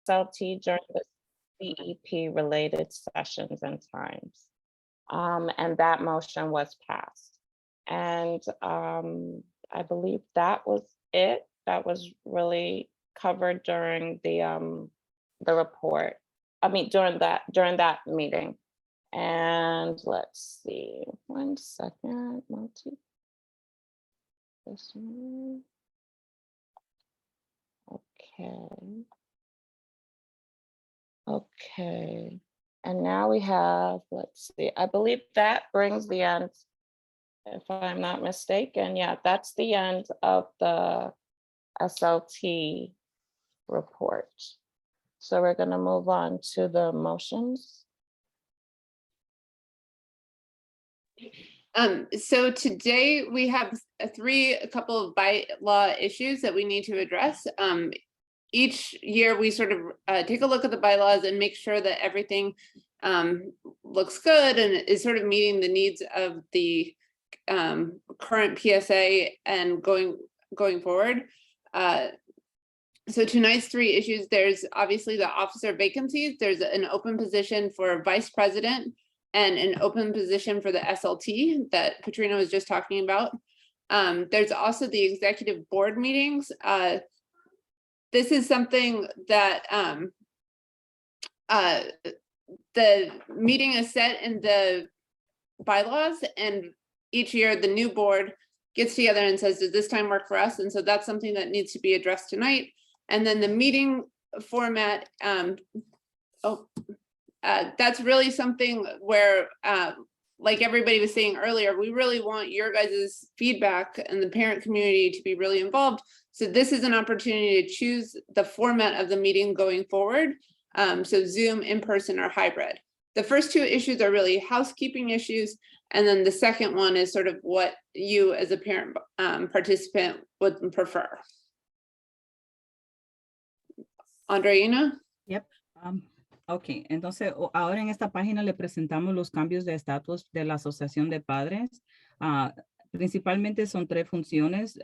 SLT during the CEP related sessions and times. And that motion was passed. And I believe that was it. That was really covered during the report. I mean, during that meeting. And let's see, 1 second, this one. Okay. Okay. And now we have, let's see, I believe that brings the end, if I'm not mistaken. Yeah, that's the end of the SLT report. So we're going to move on to the motions. So today we have a couple of bylaw issues that we need to address. Each year we sort of take a look at the bylaws and make sure that everything looks good and is sort of meeting the needs of the current PSA and going forward. So tonight's 3 issues, there's obviously the officer vacancies. There's an open position for vice president and an open position for the SLT that Katrina was just talking about. There's also the executive board meetings. This is something that the meeting is set in the bylaws, and each year the new board gets together and says, does this time work for us? And so that's something that needs to be addressed tonight. And then the meeting format, that's really something where, like everybody was saying earlier, we really want your guys' feedback and the parent community to be really involved. So this is an opportunity to choose the format of the meeting going forward. So Zoom, in person, or hybrid. The first 2 issues are really housekeeping issues. And then the second one is sort of what you as a parent participant would prefer. Andreina? Yep. Ok, entonces ahora en esta página le presentamos los cambios de estatus de la Asociación de Padres. Principalmente son 3 funciones.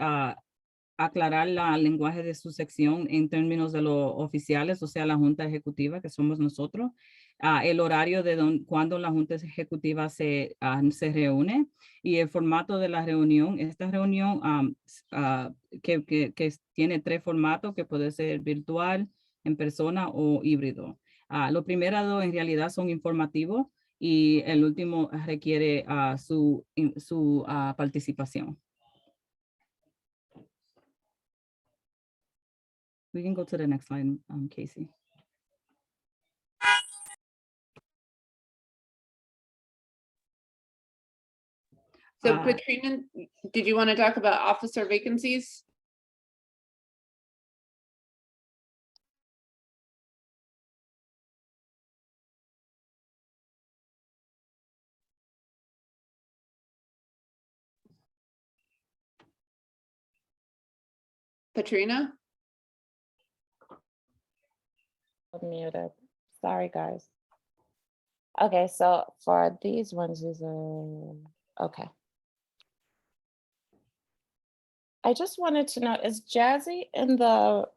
Aclarar el lenguaje de su sección en términos de los oficiales, o sea, la Junta Ejecutiva, que somos nosotros. El horario de cuando la Junta Ejecutiva se reúne y el formato de la reunión. Esta reunión que tiene 3 formatos, que puede ser virtual, en persona o híbrido. Los primeros 2 en realidad son informativos y el último requiere su participación. We can go to the next slide, Casey. So Katrina, did you want to talk about officer vacancies? Katrina? Muted. Sorry, guys. Okay, so for these ones, okay. I just wanted to know, is Jazzy in the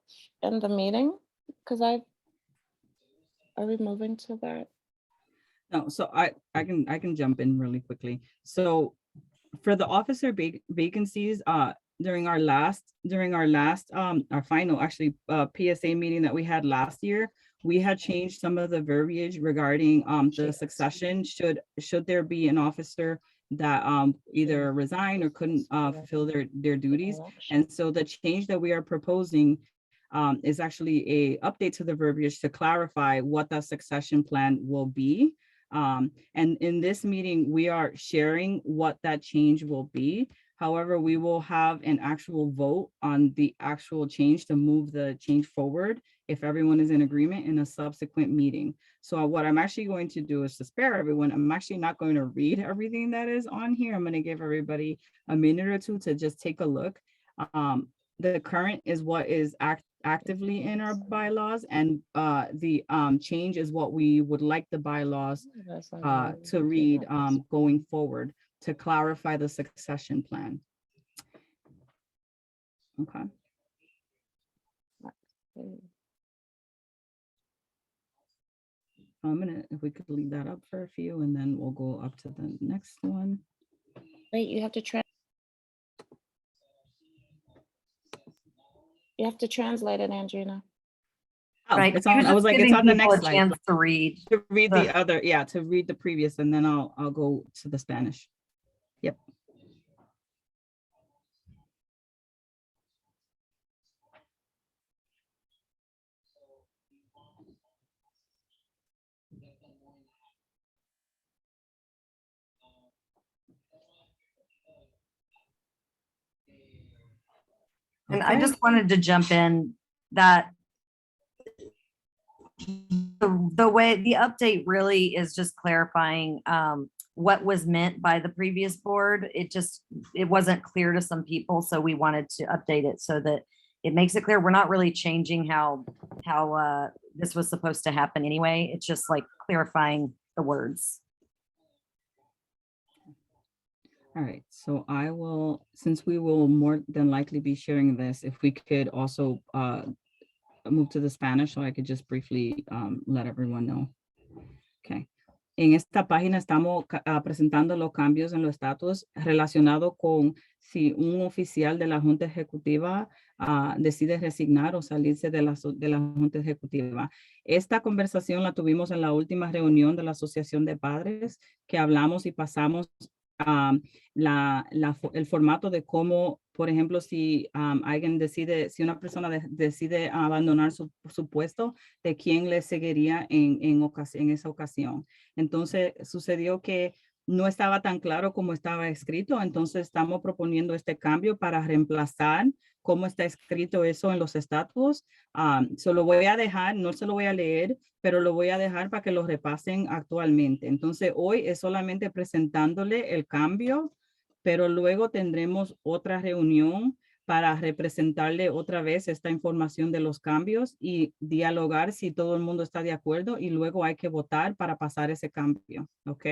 meeting? Because are we moving to that? No, so I can jump in really quickly. So for the officer vacancies, during our final actually PSA meeting that we had last year, we had changed some of the verbiage regarding the succession should there be an officer that either resigned or couldn't fulfill their duties. And so the change that we are proposing is actually a update to the verbiage to clarify what that succession plan will be. And in this meeting, we are sharing what that change will be. However, we will have an actual vote on the actual change to move the change forward if everyone is in agreement in a subsequent meeting. So what I'm actually going to do is to spare everyone. I'm actually not going to read everything that is on here. I'm going to give everybody a minute or 2 to just take a look. The current is what is actively in our bylaws, and the change is what we would like the bylaws to read going forward to clarify the succession plan. Okay. if we could leave that up for a few, and then we'll go up to the next one. Wait, you have to translate it, Andrina. Oh, Right, it's you're on. I was just like, it's giving on the people next a slide. chance to read. To read the- the other, yeah, to read the previous, and then I'll go to the Spanish. Yep. And I Okay. just wanted to jump in that the way the update really is just clarifying what was meant by the previous board. It wasn't clear to some people, so we wanted to update it so that it makes it clear. We're not really changing how this was supposed to happen anyway. It's just like clarifying the words. All right, so I will, since we will more than likely be sharing this, if we could also move to the Spanish, so I could just briefly let everyone know. Okay. En esta página estamos presentando los cambios en los estatus relacionados con si un oficial de la Junta Ejecutiva decide resignar o salirse de la Junta Ejecutiva. Esta conversación la tuvimos en la última reunión de la Asociación de Padres, que hablamos y pasamos el formato de cómo, por ejemplo, si alguien decide, si una persona decide abandonar su puesto, de quién le seguiría en esa ocasión. Entonces sucedió que no estaba tan claro como estaba escrito, entonces estamos proponiendo este cambio para reemplazar cómo está escrito eso en los estatutos. Se lo voy a dejar, no se lo voy a leer, pero lo voy a dejar para que lo repasen actualmente. Entonces hoy es solamente presentándole el cambio, pero luego tendremos otra reunión para representarle otra vez esta información de los cambios y dialogar si todo el mundo está de acuerdo, y luego hay que votar para pasar ese cambio, ¿ok?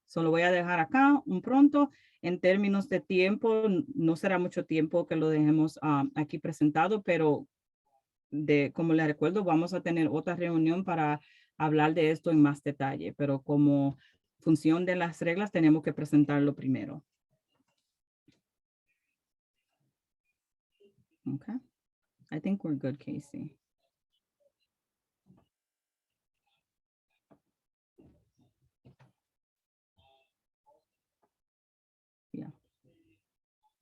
Solo voy a dejar acá un pronto. En términos de tiempo, no será mucho tiempo que lo dejemos aquí presentado, pero como les recuerdo, vamos a tener otra reunión para hablar de esto en más detalle, pero como función de las reglas tenemos que presentarlo primero. Okay, I think we're good, Casey. Yeah.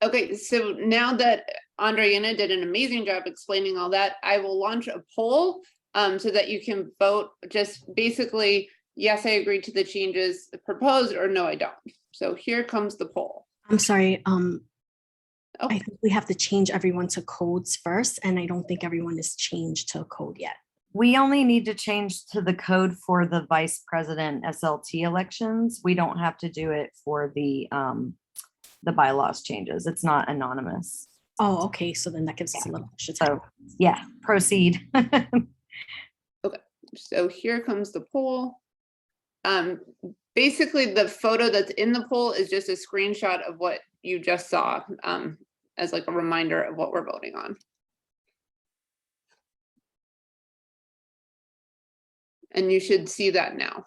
Okay, so now that Andreina did an amazing job explaining all that, I will launch a poll so that you can vote just basically, yes, I agree to the changes proposed, or no, I don't. So here comes the poll. I'm sorry, Oh, I think we have to change everyone to codes first, and I don't think everyone is changed to a code yet. We only need to change to the code for the vice president SLT elections. We don't have to do it for the bylaws changes. It's not anonymous. Oh, okay, so then that gives us a little extra time. So yeah, proceed. so here comes the poll. Basically, the photo that's in the poll is just a screenshot of what you just saw as like a reminder of what we're voting on. And you should see that now.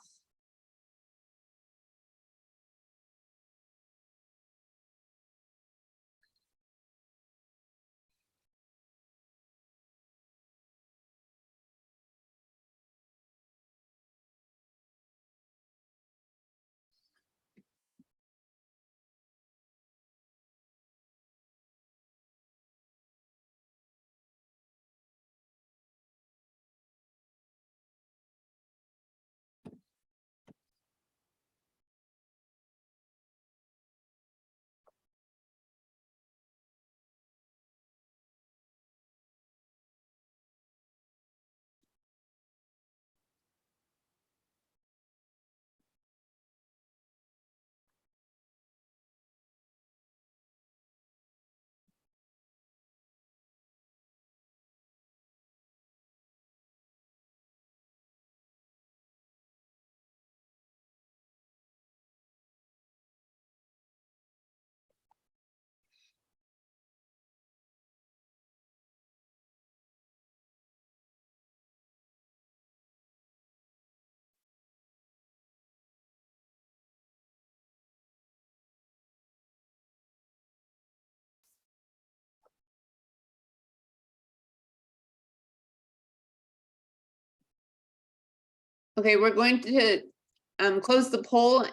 Okay, we're going to close the poll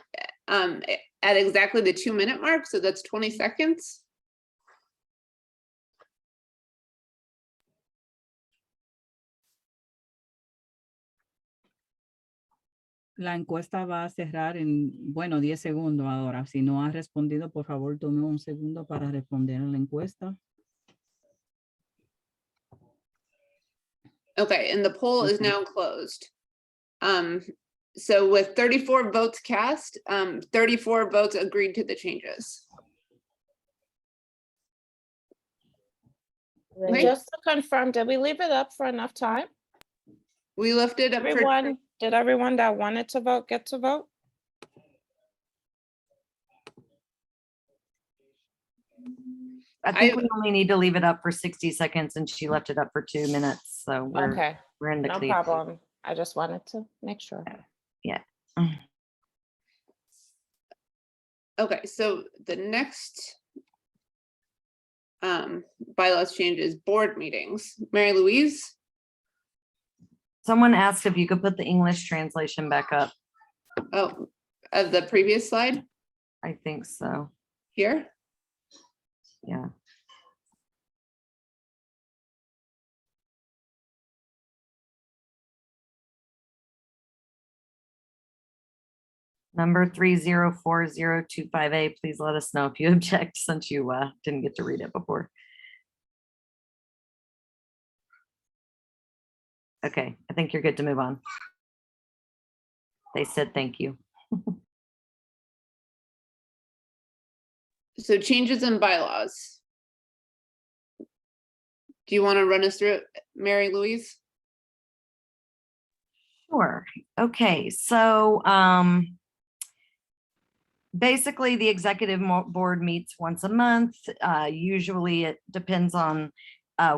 at exactly the 2-minute mark, so that's 20 seconds. La encuesta va a cerrar en, bueno, 10 segundos ahora. Si no has respondido, por favor, tome un segundo para responder a la encuesta. Okay, and the poll is Okay. now closed. So with 34 votes cast, 34 votes agreed to the changes. And Okay. just to confirm, did we leave it up for enough time? We lifted up for, Did everyone that wanted to vote get to vote? I think I- we only need to leave it up for 60 seconds and she left it up for 2 minutes. So Okay, we're in the no clear. problem. I just wanted to make sure. okay, so the next bylaws change is board meetings. Mary Louise, Someone asked if you could put the English translation back up. oh, of the previous slide I think so. here. Yeah. Number 304025A, please let us know if you object since you didn't get to read it before. Okay, I think you're good to move on. They said thank you. So changes in bylaws. Do you want to run us through it, Mary Louise? Sure. Okay, so basically the executive board meets once a month. Usually it depends on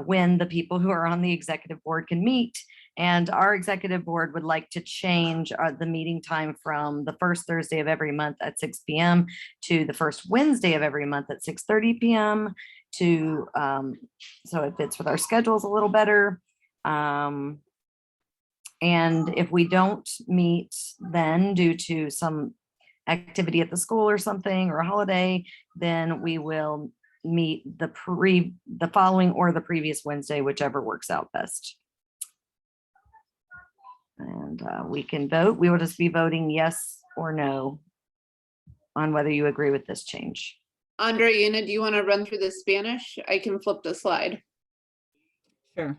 when the people who are on the executive board can meet. And our executive board would like to change the meeting time from the first Thursday of every month at 6 p.m. to the first Wednesday of every month at 6:30 p.m. to so it fits with our schedules a little better. And if we don't meet then due to some activity at the school or something or a holiday, then we will meet the following or the previous Wednesday, whichever works out best. And we can vote. We will just be voting yes or no on whether you agree with this change. Andreina, do you want to run through the Spanish? I can flip the slide. Sure.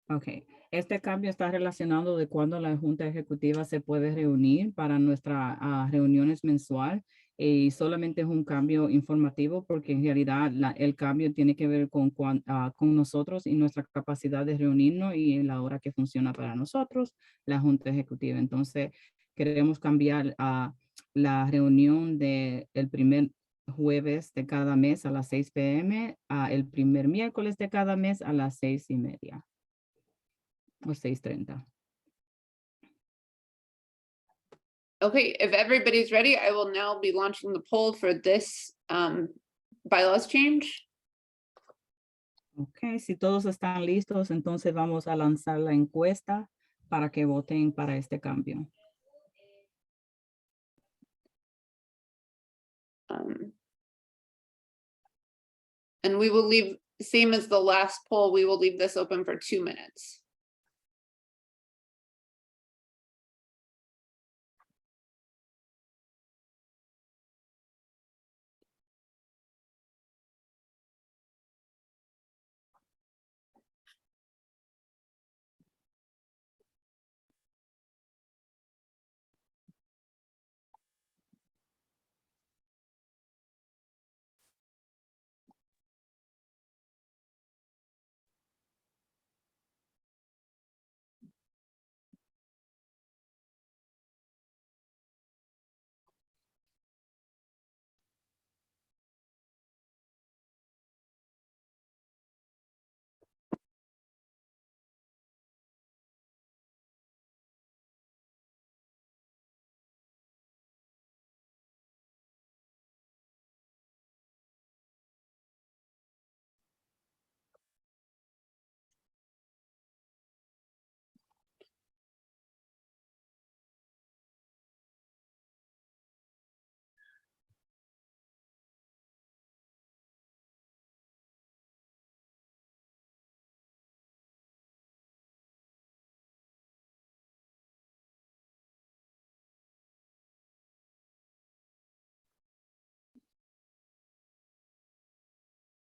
Ok, este cambio está relacionado de cuando la Junta Ejecutiva se puede reunir para nuestras reuniones mensual y solamente es un cambio informativo porque en realidad el cambio tiene que ver con nosotros y nuestra capacidad de reunirnos y la hora que funciona para nosotros, la Junta Ejecutiva. Entonces, queremos cambiar la reunión del primer jueves de cada mes a las 6 p.m. a el primer miércoles de cada mes a las 6:30. O 6:30. Okay, if everybody's ready, I will now be launching the poll for this bylaws change. Ok, si todos están listos, entonces vamos a lanzar la encuesta para que voten para este cambio. And we will leave, same as the last poll, we will leave this open for 2 minutes.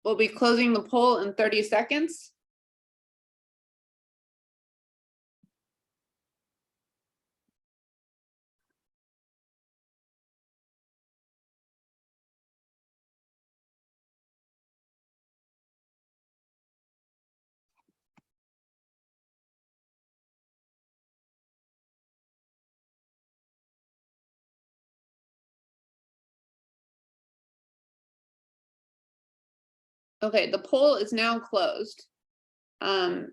We'll be closing the poll in 30 seconds. Okay, the poll is now closed. I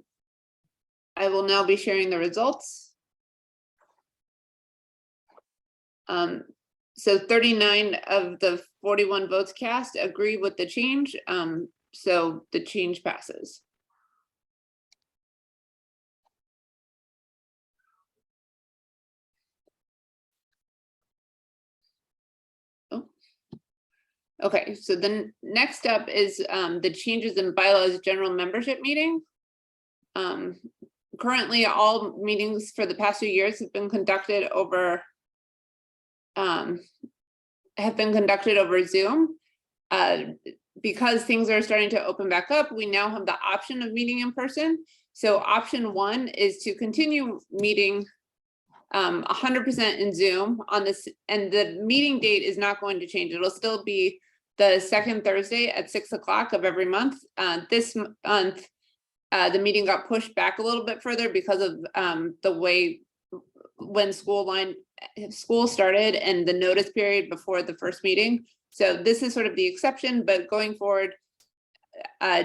will now be sharing the results. So 39 of the 41 votes cast agree with the change. So the change passes. Oh. Okay, so then next up is the changes in bylaws general membership meeting. Currently, all meetings for the past 2 years have been conducted over Zoom. Because things are starting to open back up, we now have the option of meeting in person. So option 1 is to continue meeting 100% in Zoom on this, and the meeting date is not going to change. It'll still be the second Thursday at 6 o'clock of every month. This month, the meeting got pushed back a little bit further because of the way when school started and the notice period before the first meeting. So this is sort of the exception, but going forward,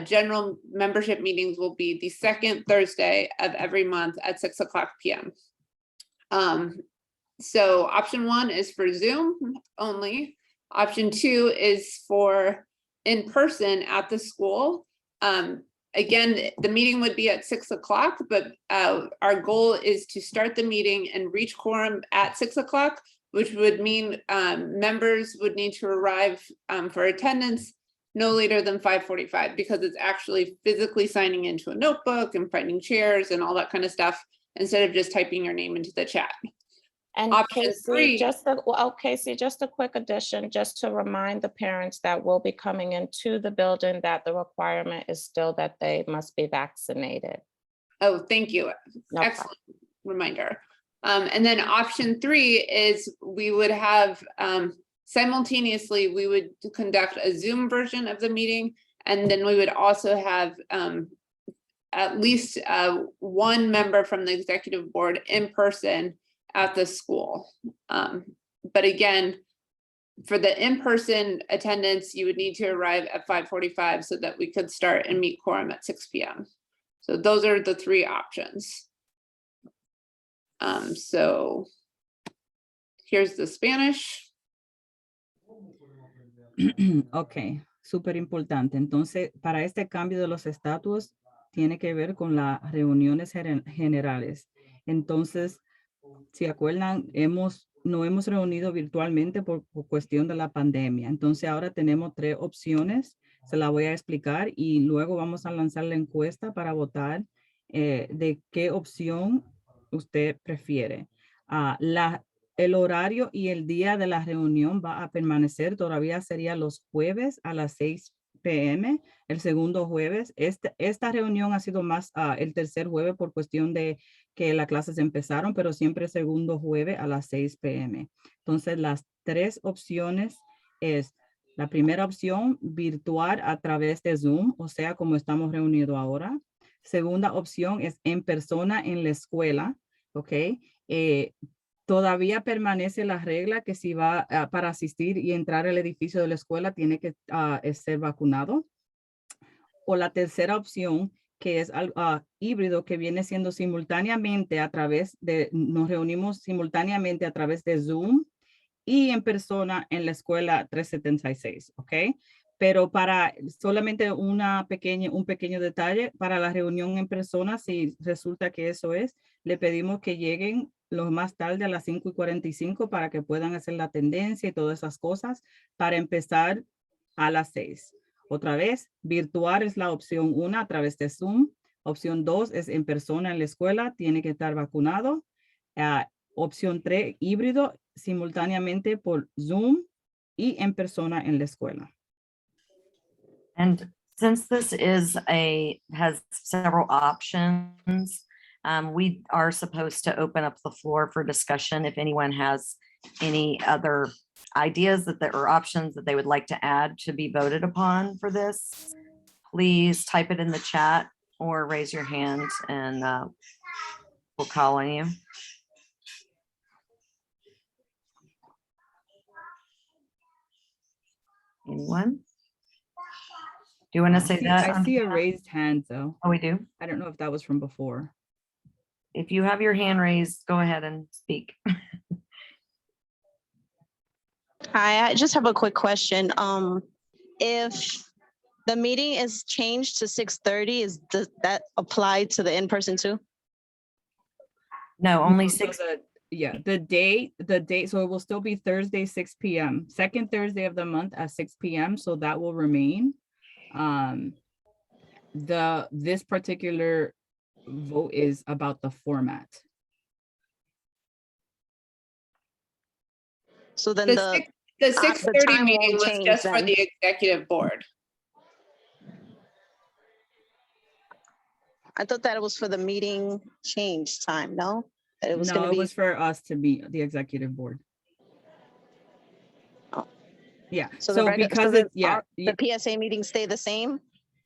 general membership meetings will be the second Thursday of every month at 6 o'clock p.m. So option 1 is for Zoom only. Option 2 is for in person at the school. Again, the meeting would be at 6 o'clock, but our goal is to start the meeting and reach quorum at 6 o'clock, which would mean members would need to arrive for attendance no later than 5:45, because it's actually physically signing into a notebook and finding chairs and all that kind of stuff, instead of just typing your name into the chat. And Option Casey, 3. Casey, just a quick addition, just to remind the parents that will be coming into the building that the requirement is still that they must be vaccinated. Oh, thank you. No Excellent reminder. And then option 3 is we would have simultaneously, we would conduct a Zoom version of the meeting, and then we would also have at least one member from the executive board in person at the school. But again, for the in-person attendance, you would need to arrive at 5:45 so that we could start and meet quorum at 6 p.m. So those are the 3 options. So here's the Spanish. Ok, súper importante. Entonces, para este cambio de los estatutos, tiene que ver con las reuniones generales. Entonces, si acuerdan, no hemos reunido virtualmente por cuestión de la pandemia. Entonces, ahora tenemos 3 opciones. Se la voy a explicar y luego vamos a lanzar la encuesta para votar de qué opción usted prefiere. El horario y el día de la reunión va a permanecer, todavía sería los jueves a las 6 p.m. El segundo jueves. Esta reunión ha sido más el tercer jueves por cuestión de que las clases empezaron, pero siempre segundo jueves a las 6 p.m. Entonces, las 3 opciones es la primera opción, virtual a través de Zoom, o sea, como estamos reunidos ahora. Segunda opción es en persona en la escuela, ¿ok? Todavía permanece la regla que si va para asistir y entrar al edificio de la escuela tiene que ser vacunado. O la tercera opción, que es híbrido, que viene siendo simultáneamente nos reunimos simultáneamente a través de Zoom y en persona en la escuela 376, ¿ok? Pero para solamente un pequeño detalle, para la reunión en persona, si resulta que eso es, le pedimos que lleguen lo más tarde a las 5:45 para que puedan hacer la tendencia y todas esas cosas para empezar a las 6. Otra vez, virtual es la opción 1 a través de Zoom. Opción 2 es en persona en la escuela, tiene que estar vacunado. Opción 3, híbrido, simultáneamente por Zoom y en persona en la escuela. And Since this has several options, we are supposed to open up the floor for discussion. If anyone has any other ideas or options that they would like to add to be voted upon for this, please type it in the chat or raise your hand and we'll call on you. Anyone? Do you want to say that? I see a Andrea? raised hand though. Oh, we do? I don't know if that was from before. If you have your hand raised, go ahead and speak. Hi, I just have a quick question. If the meeting is changed to 6:30, does that apply to the in-person too? No, only So six. Yeah, the date, so it will still be Thursday, 6 p.m. Second Thursday of the month at 6 p.m. So that will remain. This particular vote is about the format. So then The 6:30 time meeting won't was change just for then. the executive board. I thought that it was for the meeting change time, no? That it was No, gonna it be, was for us to meet the executive board. Oh. Yeah, so the so regular, because it's, yeah, the PSA meetings stay the same,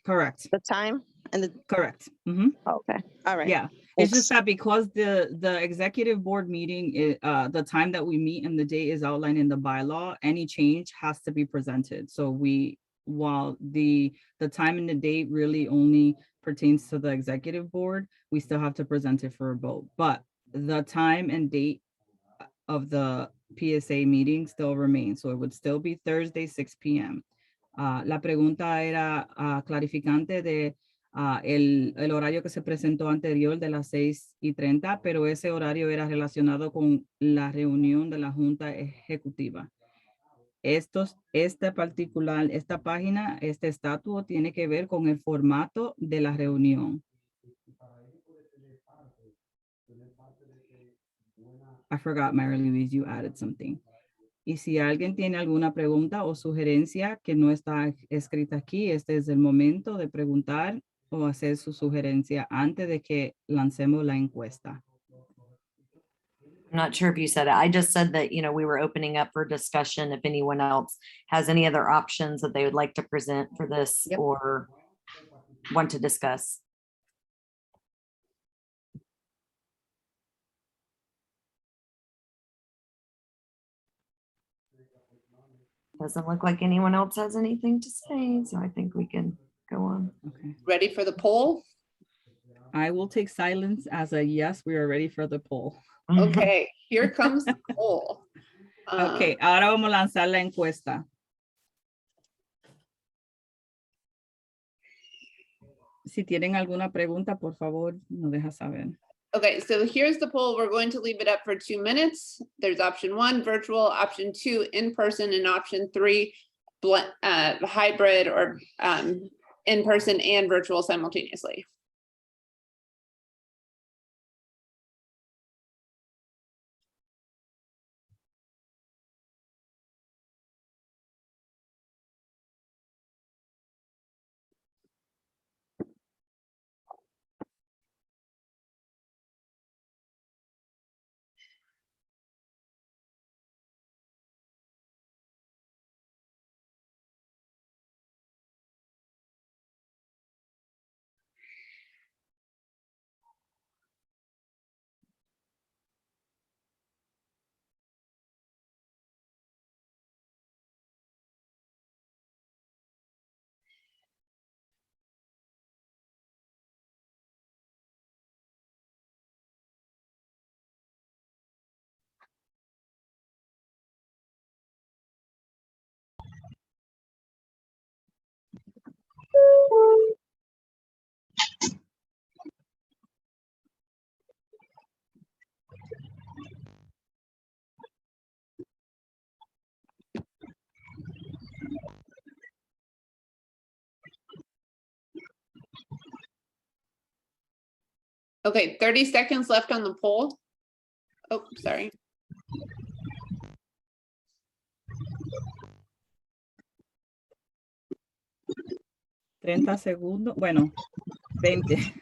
correct, the time and the, correct. Mhm. okay, all right. Yeah, it's Thanks. just that because the executive board meeting, the time that we meet and the date is outlined in the bylaw, any change has to be presented. So while the time and the date really only pertains to the executive board, we still have to present it for a vote. But the time and date of the PSA meeting still remains. So it would still be Thursday, 6 p.m. La pregunta era clarificante de el horario que se presentó anterior de las 6:30, pero ese horario era relacionado con la reunión de la Junta Ejecutiva. Esta página, este estatuto tiene que ver con el formato de la reunión. I forgot, Mary Louise, you added something. Y si alguien tiene alguna pregunta o sugerencia que no está escrita aquí, este es el momento de preguntar o hacer su sugerencia antes de que lancemos la encuesta. I'm not sure if you said it. I just said that, we were opening up for discussion. If anyone else has any other options that they would like to present for this Yep. or want to discuss. Doesn't look like anyone else has anything to say, so I think we can go on. Okay. Ready for the poll? I will take silence as a yes, we are ready for the poll. Okay, here comes the poll. Ok, ahora vamos a lanzar la encuesta. Si tienen alguna pregunta, por favor, nos deja saber. Okay, so here's the poll. We're going to leave it up for 2 minutes. There's option 1, virtual, option 2, in person, and option 3, hybrid or in person and virtual simultaneously. Okay, 30 seconds left on the poll. Oh, sorry. 30 segundos, bueno, 20.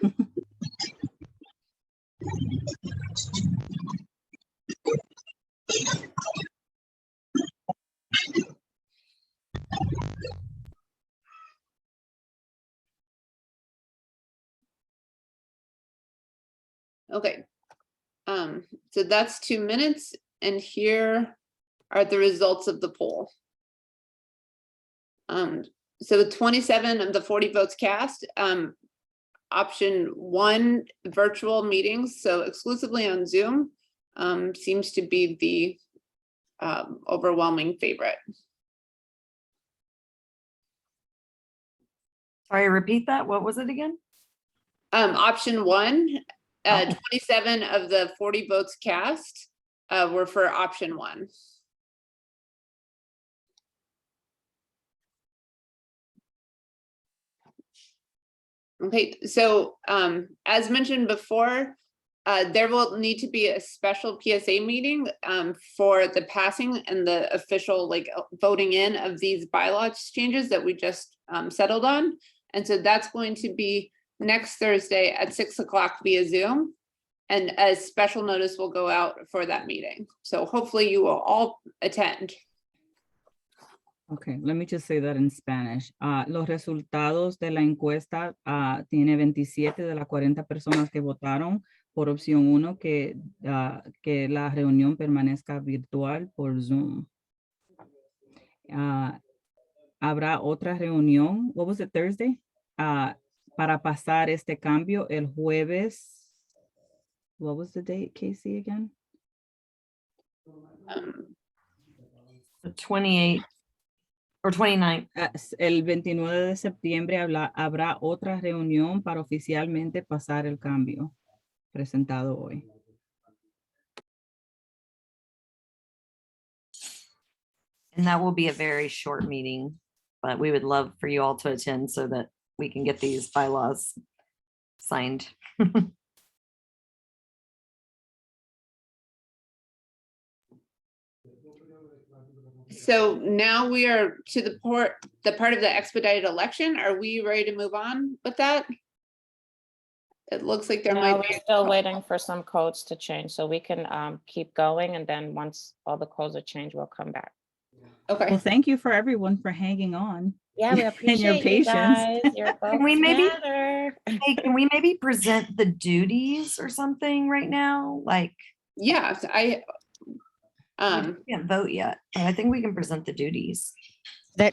Okay. So that's 2 minutes, and here are the results of the poll. So 27 of the 40 votes cast, option 1, virtual meetings, so exclusively on Zoom, seems to be the overwhelming favorite. Sorry, repeat that. What was it again? Option 1, Oh. 27 of the 40 votes cast were for option 1. Okay, so as mentioned before, there will need to be a special PSA meeting for the passing and the official voting in of these bylaws changes that we just settled on. And so that's going to be next Thursday at 6 o'clock via Zoom. And a special notice will go out for that meeting. So hopefully you will all attend. Okay, let me just say that in Spanish. Los resultados de la encuesta tiene 27 de las 40 personas que votaron por opción 1 que la reunión permanezca virtual por Zoom. Habrá otra reunión, what was it, Thursday? Para pasar este cambio el jueves. What was the date, Casey, again? The 28th or 29th. El 29 de septiembre habrá otra reunión para oficialmente pasar el cambio presentado hoy. And that will be a very short meeting, but we would love for you all to attend so that we can get these bylaws signed. So now we are to the part of the expedited election. Are we ready to move on with that? It looks like there No, might we're be. still waiting for some codes to change, so we can keep going, and then once all the codes are changed, we'll come back. Okay. Well, thank you for everyone for hanging on. Yeah, we And your appreciate you patience. guys. Your Can we votes maybe- matter. Hey, can we maybe present the duties or something right now? Like, Yeah, we can't vote yet, but I think we can present the duties.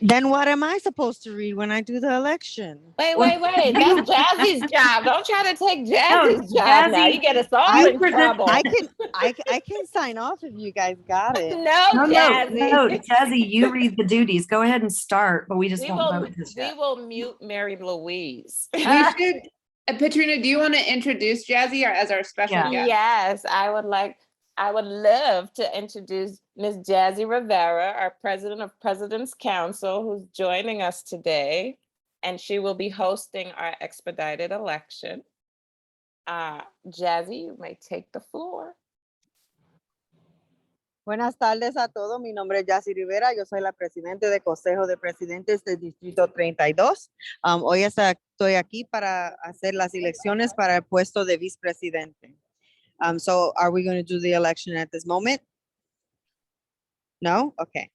Then what am I supposed to read when I do the election? Wait, Well, that's Jazzy's job. Don't try to take Jazzy's job now. Jazzy, You get us all you in present- trouble. I can sign off if you guys got it. No, Jazzy. Jazzy, you read the duties. Go ahead and start, but we just We won't will, vote this yet. mute Mary Louise. we should. Petrina, do you want to introduce Jazzy as our special Yeah. guest? Yes, I would love to introduce Ms. Jazzy Rivera, our president of President's Council, who's joining us today, and she will be hosting our expedited election. Jazzy, you may take the floor. Buenas tardes a todos. Mi nombre es Yassi Rivera. Yo soy la presidente del Consejo de Presidentes del Distrito 32. Hoy estoy aquí para hacer las elecciones para el puesto de vicepresidente. So are we going to do the election at this moment? No? Okay.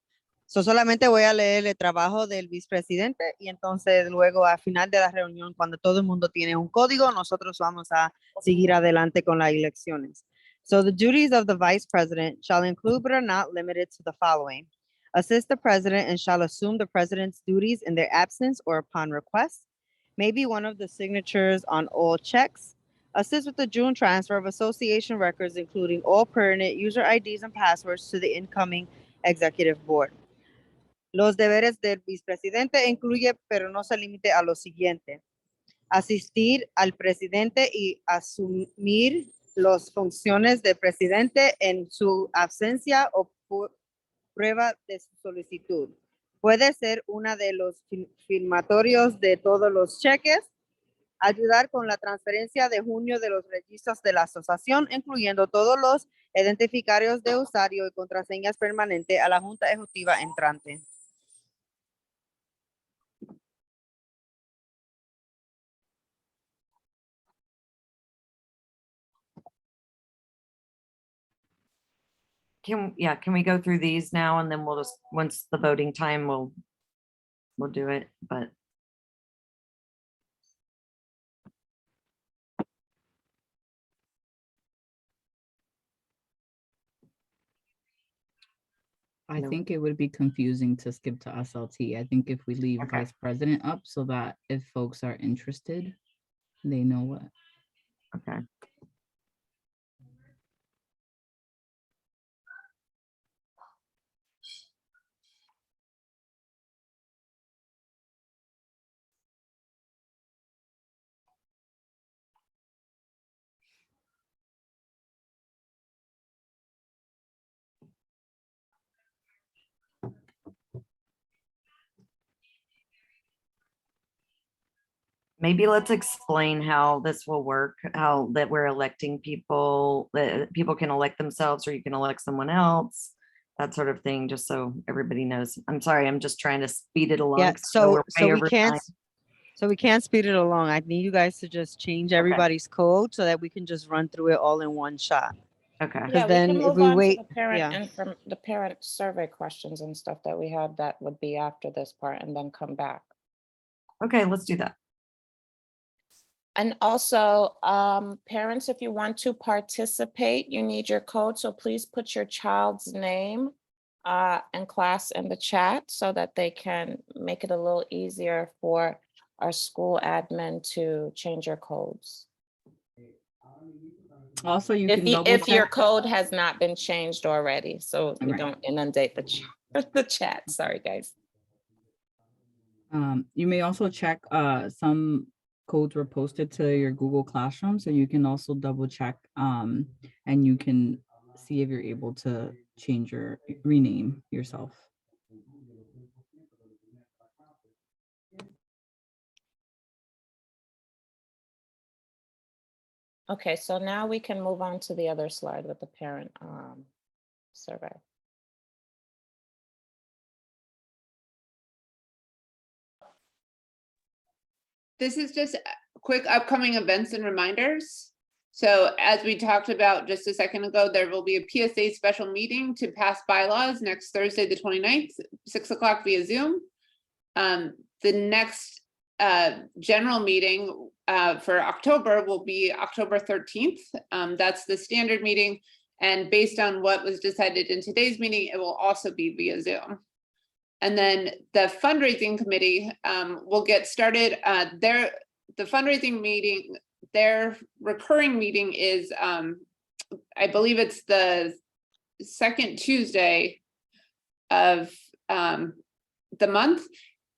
So solamente voy a leer el trabajo del vicepresidente y entonces luego al final de la reunión, cuando todo el mundo tiene un código, nosotros vamos a seguir adelante con las elecciones. So the duties of the vice president shall include but are not limited to the following. Assist the president and shall assume the president's duties in their absence or upon request. May be one of the signatures on all checks. Assist with the June transfer of association records, including all pertinent user IDs and passwords to the incoming executive board. Los deberes del vicepresidente incluye, pero no se limite a lo siguiente. Asistir al presidente y asumir las funciones de presidente en su ausencia o prueba de su solicitud. Puede ser una de los firmatorios de todos los cheques, ayudar con la transferencia de junio de los registros de la asociación, incluyendo todos los identificadores de usuario y contraseñas permanentes a la Junta Ejecutiva entrante. can we go through these now and then we'll just, once the voting time, we'll do it, but. I No. think it would be confusing to skip to SLT. I think if we leave Okay. Vice President up so that if folks are interested, they know what. Okay. Maybe let's explain how this will work, how that we're electing people, that people can elect themselves or you can elect someone else, that sort of thing, just so everybody knows. I'm sorry, I'm just trying to speed it along. Yeah, 'cause I know we're so way we over can't, time. so we can't speed it along. I need you guys to just change everybody's code so that we can just run through it all in one shot. Okay, Yeah, we then can if move we on to wait- the parent yeah. and from the parent survey questions and stuff that we had that would be after this part and then come back. okay, let's do that. And also, parents, if you want to participate, you need your code, so please put your child's name and class in the chat so that they can make it a little easier for our school admin to change your codes. Also, you If can you, double if your check. code has not been changed already, so we Right. don't inundate the the chat, sorry, guys. You may also check, some codes were posted to your Google Classroom, so you can also double check, and you can see if you're able to change your, rename yourself. Okay, so now we can move on to the other slide with the parent survey. This is just quick upcoming events and reminders. So as we talked about just a second ago, there will be a PSA special meeting to pass bylaws next Thursday, the 29th, 6 o'clock via Zoom. The next general meeting for October will be October 13th. That's the standard meeting. And based on what was decided in today's meeting, it will also be via Zoom. And then the fundraising committee will get started. The fundraising meeting, their recurring meeting is, I believe it's the second Tuesday of the month.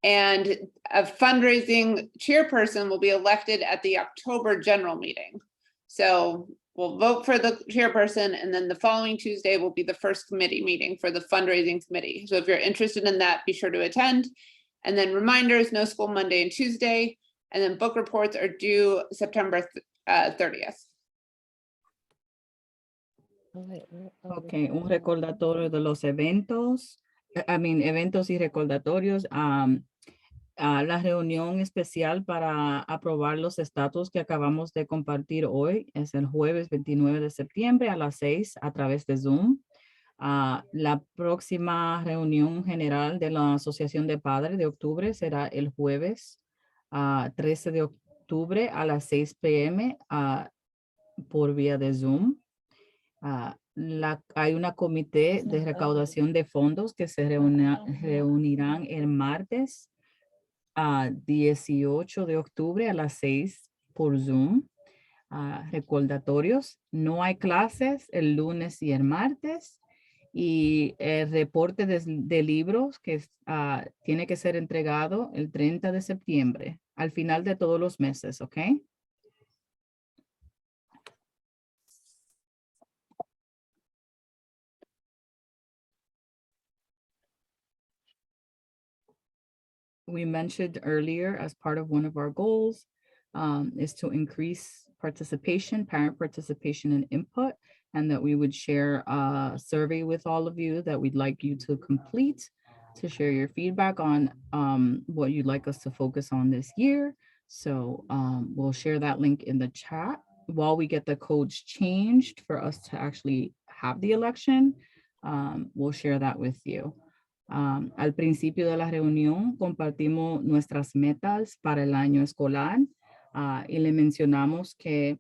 And a fundraising chairperson will be elected at the October general meeting. So we'll vote for the chairperson, and then the following Tuesday will be the first committee meeting for the fundraising committee. So if you're interested in that, be sure to attend. And then reminders, no school Monday and Tuesday. And then book reports are due September 30th. Ok, un recordatorio de los eventos, eventos y recordatorios. La reunión especial para aprobar los estatus que acabamos de compartir hoy es el jueves 29 de septiembre a las 6 a través de Zoom. La próxima reunión general de la Asociación de Padres de octubre será el jueves 13 de octubre a las 6 p.m. Por vía de Zoom. Hay una comité de recaudación de fondos que se reunirán el martes 18 de octubre a las 6 por Zoom. Recordatorios, no hay clases el lunes y el martes. Y el reporte de libros que tiene que ser entregado el 30 de septiembre, al final de todos los meses, ¿ok? We mentioned earlier as part of one of our goals is to increase participation, parent participation and input, and that we would share a survey with all of you that we'd like you to complete to share your feedback on what you'd like us to focus on this year. So we'll share that link in the chat while we get the codes changed for us to actually have the election. we'll share that with you. Al principio de la reunión compartimos nuestras metas para el año escolar y le mencionamos que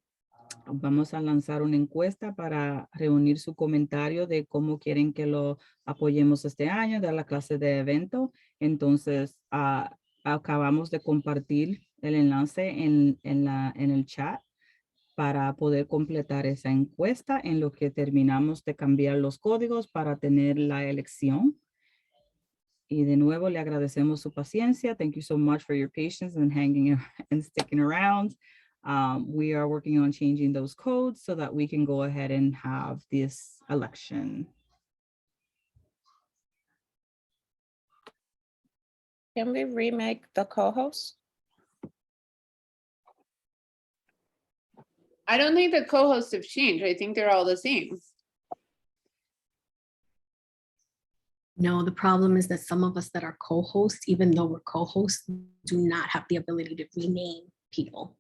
vamos a lanzar una encuesta para reunir su comentario de cómo quieren que lo apoyemos este año, de la clase de evento. Entonces, acabamos de compartir el enlace en el chat para poder completar esa encuesta en lo que terminamos de cambiar los códigos para tener la elección. Y de nuevo le agradecemos su paciencia. Thank you so much for your patience and hanging and sticking around. We are working on changing those codes so that we can go ahead and have this election. Can we remake the co-host? I don't think the co-hosts have changed. I think they're all the same. No, the problem is that some of us that are co-hosts, even though we're co-hosts, do not have the ability to rename people.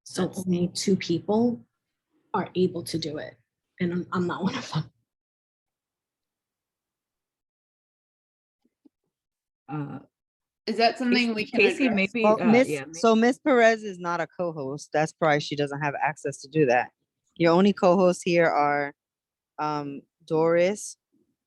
So That's- only 2 people are able to do it. And I'm not one of them. Is that something we can Casey, address? maybe, Well, Miss, yeah, so Miss Perez is not a co-host. That's probably she doesn't have access to do that. Your only co-hosts here are Doris,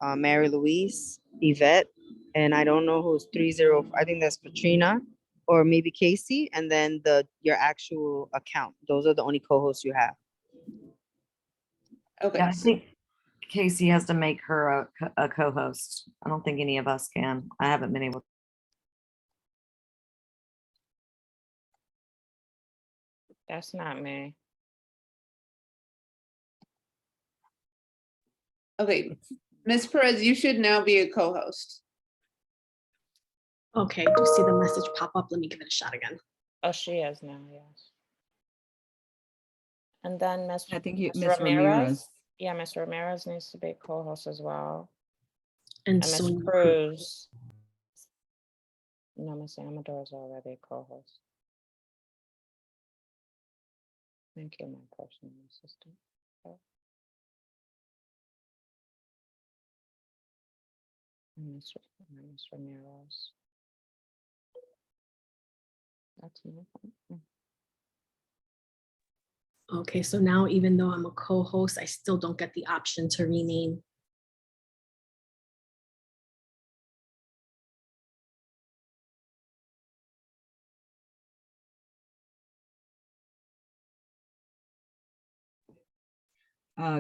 Mary Louise, Yvette, and I don't know who's 30. I think that's Katrina or maybe Casey, and then your actual account. Those are the only co-hosts you have. Okay, Yeah, I think Casey has to make her a co-host. I don't think any of us can. I haven't been able. That's not me. okay. Ms. Perez, you should now be a co-host. Okay, I do see the message pop up. Let me give it a shot again. Oh, she is now, yes. And then Ms. I think you, Ms. Ms. Ramirez. Yeah, Ms. Ramirez needs to be co-host as well. And And Ms. so Cruz. No, Ms. Amador is already a co-host. Thank you, my personal assistant. And Ms. Ramirez. That's me. okay, so now even though I'm a co-host, I still don't get the option to rename.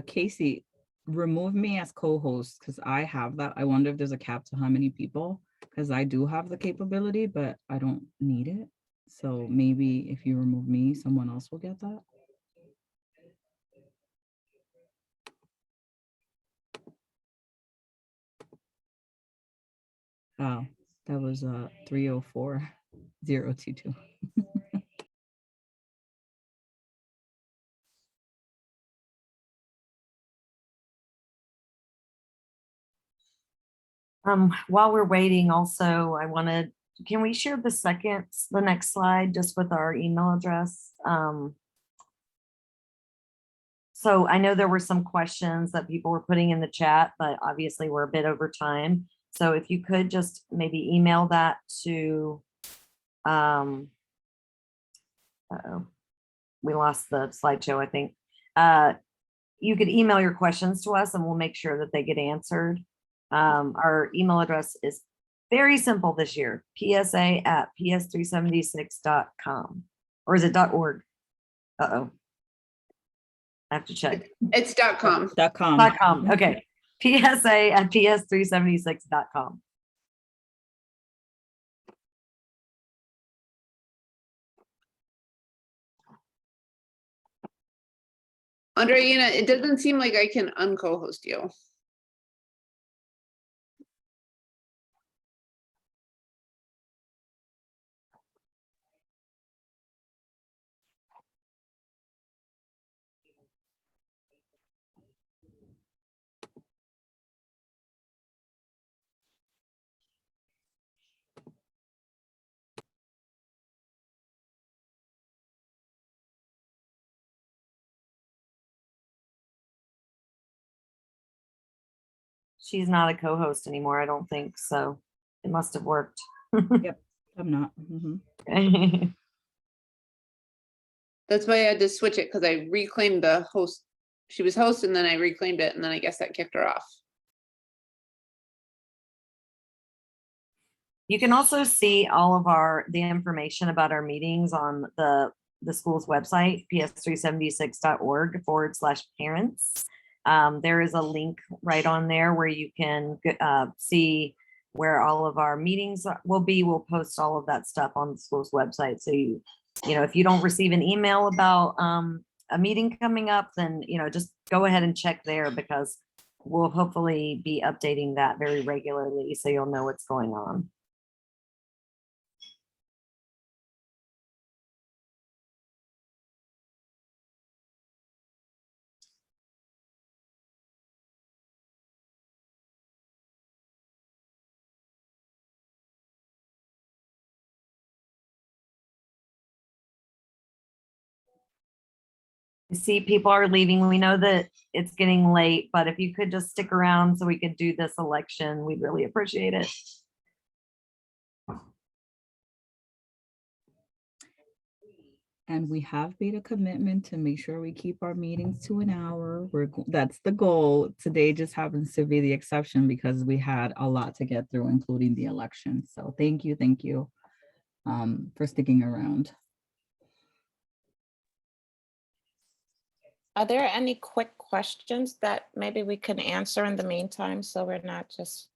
Casey, remove me as co-host because I have that. I wonder if there's a cap to how many people, because I do have the capability, but I don't need it. So maybe if you remove me, someone else will get that. Oh, that was 304022. While we're waiting, also, can we share the next slide just with our email address? So I know there were some questions that people were putting in the chat, but obviously we're a bit over time. So if you could just maybe email that to, uh-oh, we lost the slideshow, I think. You could email your questions to us and we'll make sure that they get answered. Our email address is very simple this year, psa@ps376.com. Or is it .org? Uh-oh. I have to check. It's .com. .com. Okay. psa@ps376.com. Andreina, it doesn't seem like I can unco-host you. She's not a co-host anymore, I don't think, so it must have worked. I'm not. That's why I had to switch it, because I reclaimed the host. She was host and then I reclaimed it, and then I guess that kicked her off. You can also see all of the information about our meetings on the school's website, ps376.org/parents. There is a link right on there where you can see where all of our meetings will be. We'll post all of that stuff on the school's website. So you know, if you don't receive an email about a meeting coming up, then, you know, just go ahead and check there, because we'll hopefully be updating that very regularly, so you'll know what's going on. I see people are leaving. We know that it's getting late, but if you could just stick around so we could do this election, we'd really appreciate it. And we have made a commitment to make sure we keep our meetings to an hour. That's the goal. Today just happens to be the exception because we had a lot to get through, including the election. So thank you for sticking around. Are there any quick questions that maybe we can answer in the meantime, so we're not just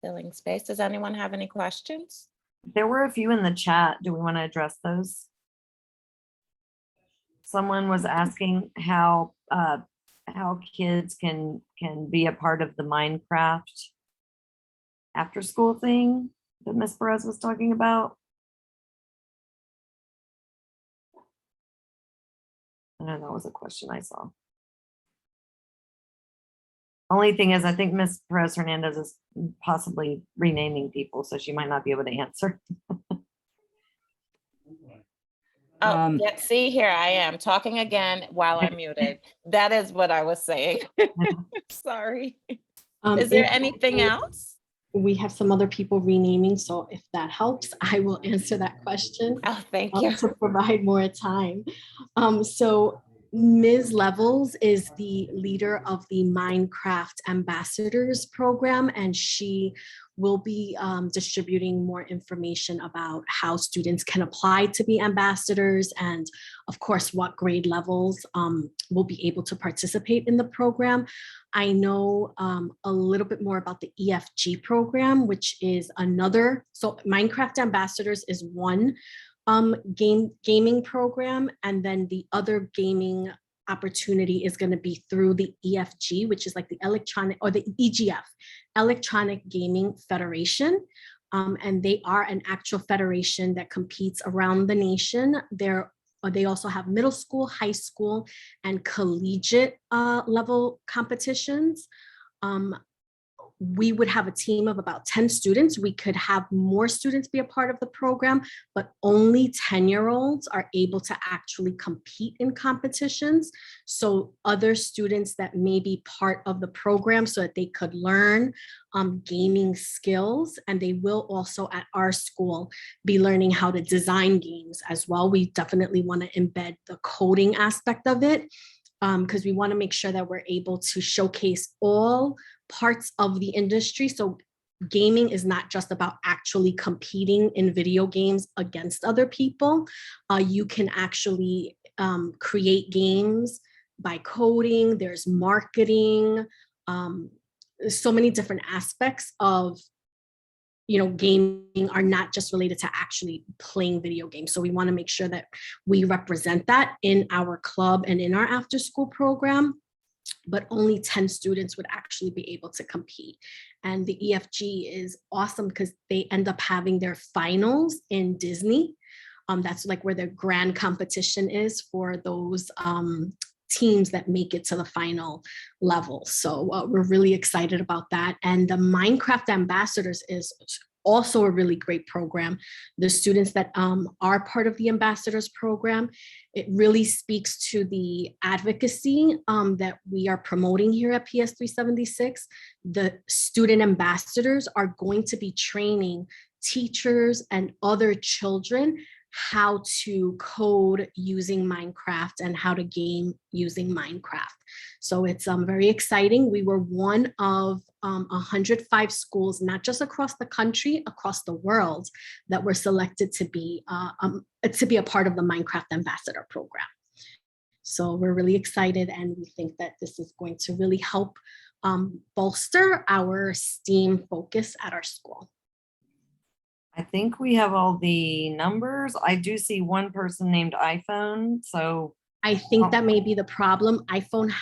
filling space? Does anyone have any questions? There were a few in the chat. Do we want to address those? Someone was asking how kids can be a part of the Minecraft after school thing that Ms. Perez was talking about. I know that was a question I saw. Only thing is, I think Ms. Perez Hernandez is possibly renaming people, so she might not be able to answer. Oh, yeah, see, here I am talking again while I'm muted. That is what I was saying. Sorry. Is there anything else? We have some other people renaming, so if that helps, I will answer that question. Oh, thank you. To provide more time. So Ms. Levels is the leader of the Minecraft Ambassadors program, and she will be distributing more information about how students can apply to be ambassadors, and of course, what grade levels will be able to participate in the program. I know a little bit more about the EFG program, which is another, so Minecraft Ambassadors is one gaming program, and then the other gaming opportunity is going to be through the EFG, which is like the electronic, or the EGF, Electronic Gaming Federation. And they are an actual federation that competes around the nation. They also have middle school, high school, and collegiate level competitions. We would have a team of about 10 students. We could have more students be a part of the program, but only 10-year-olds are able to actually compete in competitions. So other students that may be part of the program so that they could learn gaming skills, and they will also at our school be learning how to design games as well. We definitely want to embed the coding aspect of it, because we want to make sure that we're able to showcase all parts of the industry. So gaming is not just about actually competing in video games against other people. You can actually create games by coding. There's marketing, so many different aspects of, you know, gaming are not just related to actually playing video games. So we want to make sure that we represent that in our club and in our after school program, but only 10 students would actually be able to compete. And the EFG is awesome because they end up having their finals in Disney. That's like where the grand competition is for those teams that make it to the final level. So we're really excited about that. And the Minecraft Ambassadors is also a really great program. The students that are part of the ambassadors program, it really speaks to the advocacy that we are promoting here at PS 376. The student ambassadors are going to be training teachers and other children how to code using Minecraft and how to game using Minecraft. So it's very exciting. We were one of 105 schools, not just across the country, across the world, that were selected to be a part of the Minecraft Ambassador Program. So we're really excited, and we think that this is going to really help bolster our STEAM focus at our school. I think we have all the numbers. I do see one person named iPhone, so. I think that may be the problem. iPhone,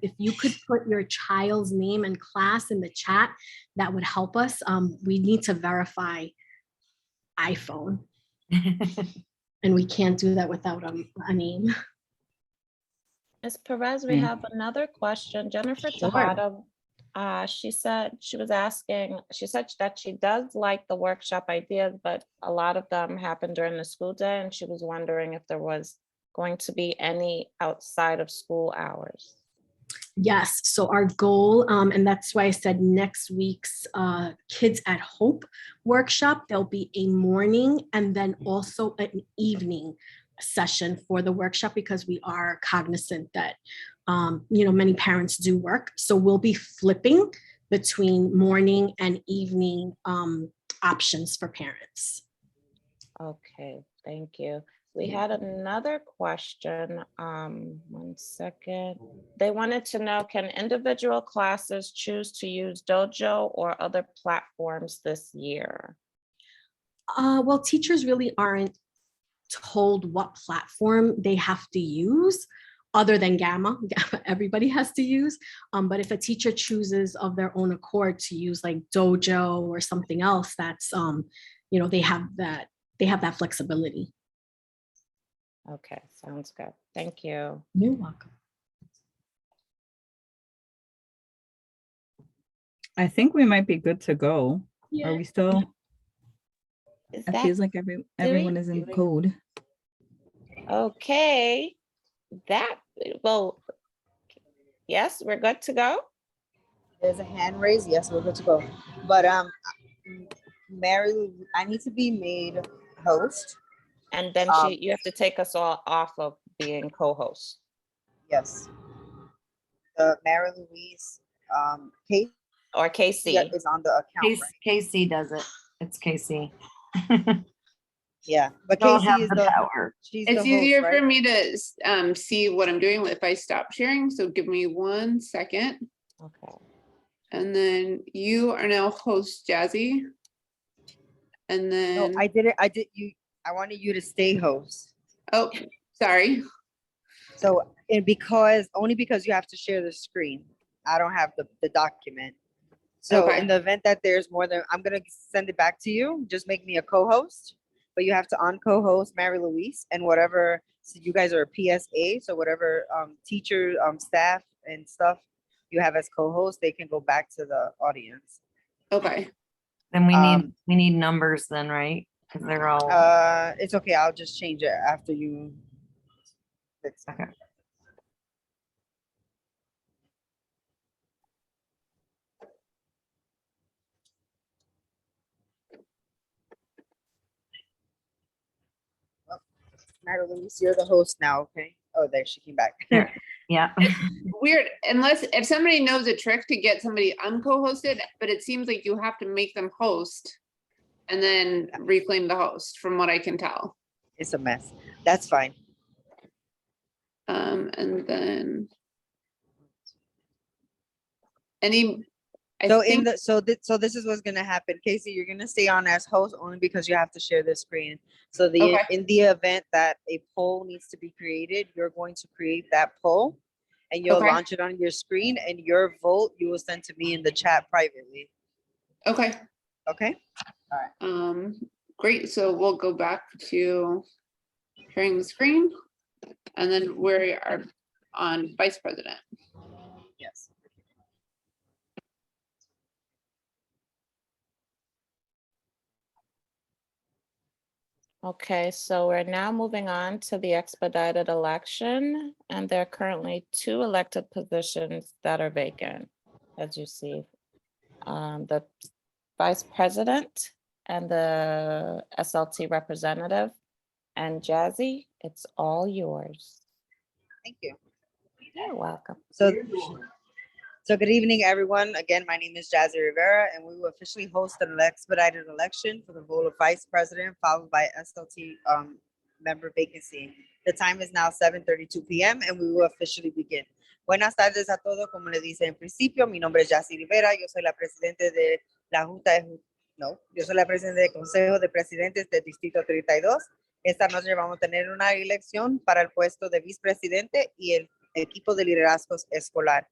if you could put your child's name and class in the chat, that would help us. We need to verify iPhone, and we can't do that without a name. Ms. Perez, we have another question. Jennifer Sure. Tejada, she said that she does like the workshop ideas, but a lot of them happen during the school day, and she was wondering if there was going to be any outside of school hours. Yes, so our goal, and that's why I said next week's Kids at Hope workshop, there'll be a morning and then also an evening session for the workshop, because we are cognizant that many parents do work. So we'll be flipping between morning and evening options for parents. Okay, thank you. We had another question. 1 second. They wanted to know, can individual classes choose to use Dojo or other platforms this year? Well, teachers really aren't told what platform they have to use other than Gamma. Everybody has to use. But if a teacher chooses of their own accord to use like Dojo or something else, that's they have that flexibility. Okay, sounds good. Thank you. You're welcome. I think we might be good to go. Yeah. Are we still? Is It that feels like everyone is in code. okay? Well, yes, we're good to go. There's a hand raised. Yes, we're good to go. But Mary, I need to be made host. And then you have to take us all off of being co-host. Yes. Mary Louise, Kate Or KC. is on the account, right? Casey does it. It's Casey. Yeah, but Don't Casey have is the power. she's It's the easier host, for right? me to see what I'm doing if I stop sharing. So give me 1 second. Okay. And then you are now host, Jazzy. And then, No, I wanted you to stay host. oh, sorry. So, and only because you have to share the screen. I don't have the document. So Okay. in the event that there's more than, I'm gonna send it back to you. Just make me a co-host, but you have to co-host Mary Louise and whatever. So you guys are a PSA, so whatever teacher, staff and stuff you have as co-host, they can go back to the audience. Okay. Then we need numbers then, right? Because they're all. It's okay. I'll just change it after you fix it. Okay. Mary Louise, you're the host now, okay? Oh, there, she came back. Yeah. Weird, if somebody knows a trick to get somebody unco-hosted, but it seems like you have to make them host and then reclaim the host, from what I can tell. It's a mess. That's fine. And then So this is what's gonna happen. Casey, you're gonna stay on as host only because you have to share the screen. So Okay. in the event that a poll needs to be created, you're going to create that poll and you'll Okay. launch it on your screen, and your vote you will send to me in the chat privately. Okay. Okay? Great, so we'll go back to sharing the screen. And then we are on Vice President. Yes. Okay, so we're now moving on to the expedited election, and there are currently 2 elected positions that are vacant, as you see. The Vice President and the SLT representative. And Jazzy, it's all yours. Thank you. You're welcome. So good evening, everyone. Again, my name is Jazzy Rivera, and we will officially host an expedited election for the role of Vice President, followed by SLT member vacancy. The time is now 7:32 p.m. and we will officially begin. Buenas tardes a todos. Como le dice en principio, mi nombre es Jazzy Rivera. Yo soy la presidente de la Junta yo soy la presidente del Consejo de Presidentes del Distrito 32. Esta noche vamos a tener una elección para el puesto de vicepresidente y el equipo de liderazgo escolar.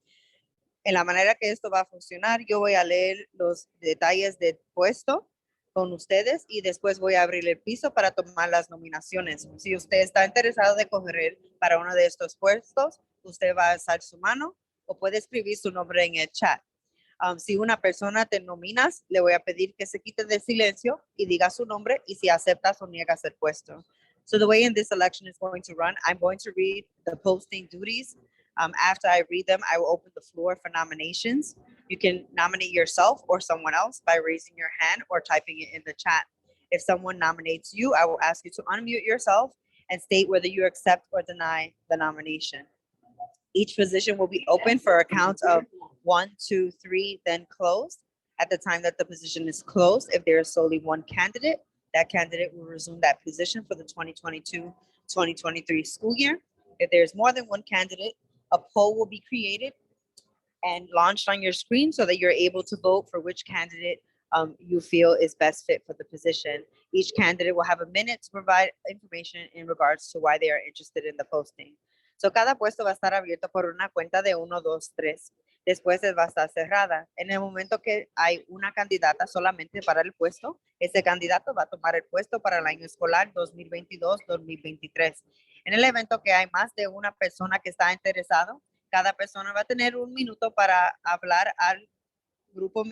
En la manera que esto va a funcionar, yo voy a leer los detalles del puesto con ustedes y después voy a abrir el piso para tomar las nominaciones. Si usted está interesado de correr para uno de estos puestos, usted va a alzar su mano o puede escribir su nombre en el chat. Si una persona te nominas, le voy a pedir que se quite de silencio y diga su nombre y si aceptas o niegas el puesto. So the way in this election is going to run, I'm going to read the posting duties. After I read them, I will open the floor for nominations. You can nominate yourself or someone else by raising your hand or typing it in the chat. If someone nominates you, I will ask you to unmute yourself and state whether you accept or deny the nomination. Each position will be open for a count of 1, 2, 3, then closed. At the time that the position is closed, if there is solely one candidate, that candidate will resume that position for the 2022-2023 school year. If there's more than one candidate, a poll will be created and launched on your screen so that you're able to vote for which candidate you feel is best fit for the position. Each candidate will have a minute to provide information in regards to why they are interested in the posting. So cada puesto va a estar abierto por una cuenta de 1, 2, 3. Después va a estar cerrada. En el momento que hay una candidata solamente para el puesto, ese candidato va a tomar el puesto para el año escolar 2022-2023. En el evento que hay más de una persona que está interesado, cada persona va a tener 1 minuto para hablar al grupo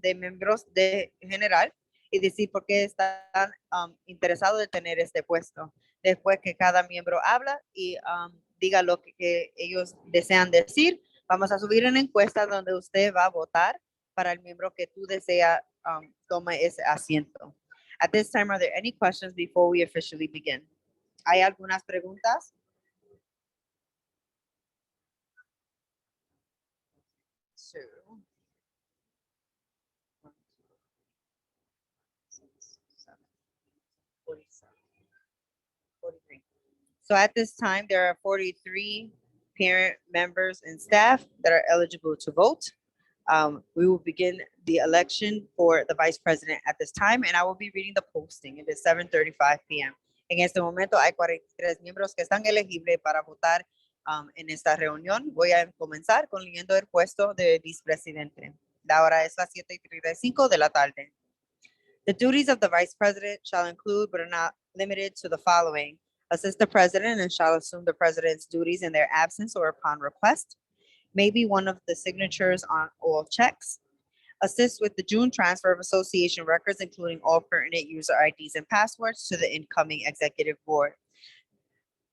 de miembros de general y decir por qué están interesados de tener este puesto. Después que cada miembro habla y diga lo que ellos desean decir, vamos a subir una encuesta donde usted va a votar para el miembro que tú desea tome ese asiento. At this time, are there any questions before we officially begin? ¿Hay algunas preguntas? So, 43. So at this time, there are 43 parent members and staff that are eligible to vote. We will begin the election for the vice president at this time, and I will be reading the posting. It is 7:35 p.m. En este momento hay 43 miembros que están elegibles para votar en esta reunión. Voy a comenzar con leyendo el puesto de vicepresidente. La hora es las 7:35 de la tarde. The duties of the vice president shall include, but are not limited to, the following: assist the president and shall assume the president's duties in their absence or upon request. May be one of the signatures on all checks. Assist with the June transfer of association records, including all pertinent user IDs and passwords to the incoming executive board.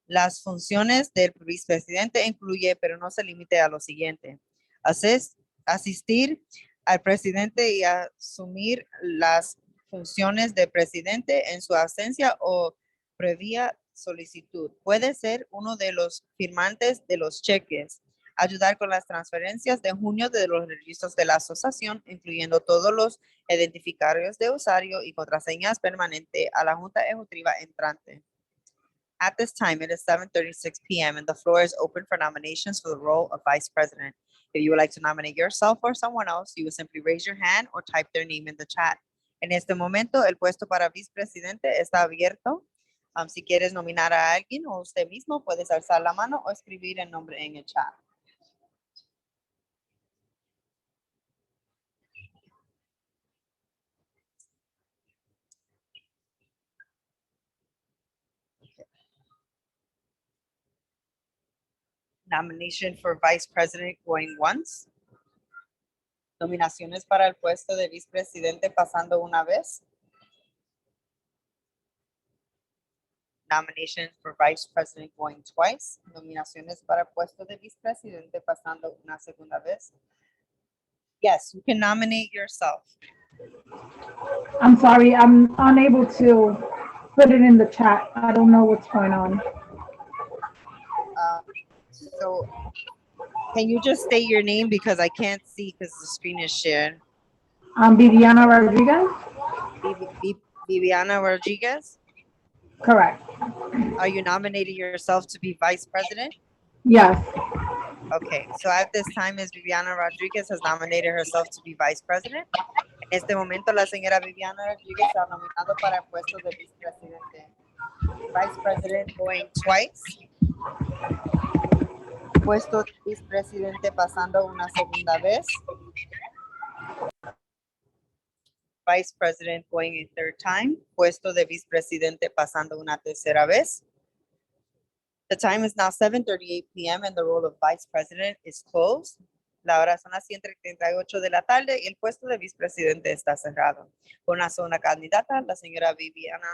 Las funciones del vicepresidente incluye, pero no se limite a lo siguiente: asistir al presidente y asumir las funciones de presidente en su ausencia o previa solicitud. Puede ser uno de los firmantes de los cheques. Ayudar con las transferencias de junio de los registros de la asociación, incluyendo todos los identificadores de usuario y contraseñas permanentes a la Junta Ejecutiva entrante. At this time, it is 7:36 p.m. and the floor is open for nominations for the role of Vice President. If you would like to nominate yourself or someone else, you will simply raise your hand or type their name in the chat. En este momento, el puesto para vicepresidente está abierto. Si quieres nominar a alguien o usted mismo, puedes alzar la mano o escribir el nombre en el chat. Nomination for Vice President going once. Nominaciones para el puesto de vicepresidente pasando una vez. Nominations for Vice President going twice. Nominaciones para puesto de vicepresidente pasando una segunda vez. Yes, you can nominate yourself. I'm sorry, I'm unable to put it in the chat. I don't know what's going on. So can you just state your name because I can't see because the screen is shared. Viviana Rodriguez? Viviana Rodriguez, Correct. are you nominating yourself to be Vice President? Yes. Okay, so at this time, Ms. Viviana Rodriguez has nominated herself to be Vice President. En este momento, la señora Viviana Rodriguez ha nominado para el puesto de vicepresidente. Vice President going twice. Puesto de vicepresidente pasando una segunda vez. Vice President going a third time. Puesto de vicepresidente pasando una tercera vez. The time is now 7:38 p.m. and the role of Vice President is closed. La hora son las 7:38 de la tarde y el puesto de vicepresidente está cerrado. Con la zona candidata, la señora Viviana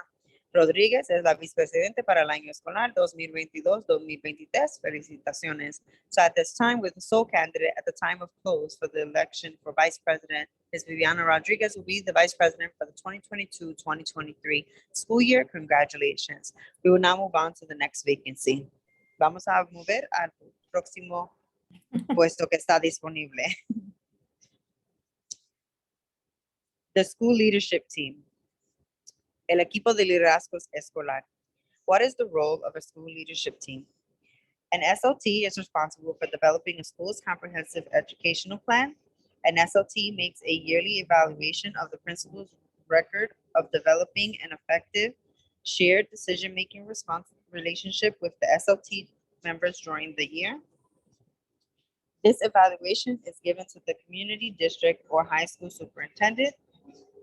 Rodríguez es la vicepresidente para el año escolar 2022-2023. Felicitaciones. So at this time, with the sole candidate at the time of close for the election for Vice President, Ms. Viviana Rodriguez will be the Vice President for the 2022-2023 school year. Congratulations. We will now move on to the next vacancy. Vamos a mover al próximo puesto que está disponible. The school leadership team. El equipo de liderazgos escolar. What is the role of a school leadership team? An SLT is responsible for developing a school's comprehensive educational plan. An SLT makes a yearly evaluation of the principal's record of developing an effective shared decision-making relationship with the SLT members during the year. This evaluation is given to the community district or high school superintendent.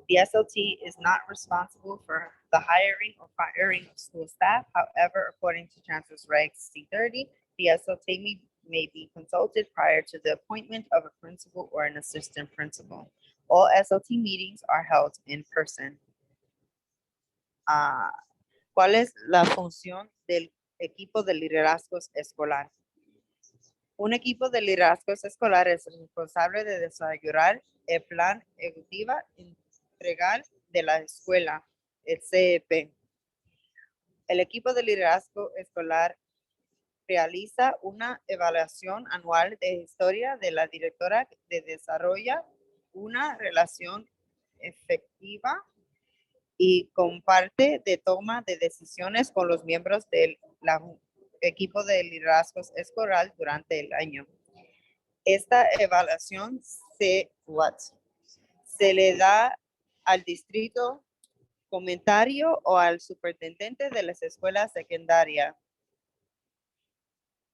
The SLT is not responsible for the hiring or firing of school staff. However, according to Chancellor's Regs C30, the SLT may be consulted prior to the appointment of a principal or an assistant principal. All SLT meetings are held in person. ¿Cuál es la función del equipo de liderazgos escolar? Un equipo de liderazgos escolar es responsable de desarrollar el plan ejecutivo integral de la escuela, el CEP. El equipo de liderazgo escolar realiza una evaluación anual de historia de la directora de desarrolla una relación efectiva y comparte de toma de decisiones con los miembros del equipo de liderazgo escolar durante el año. Esta evaluación se le da al distrito comentario o al superintendente de las escuelas secundarias.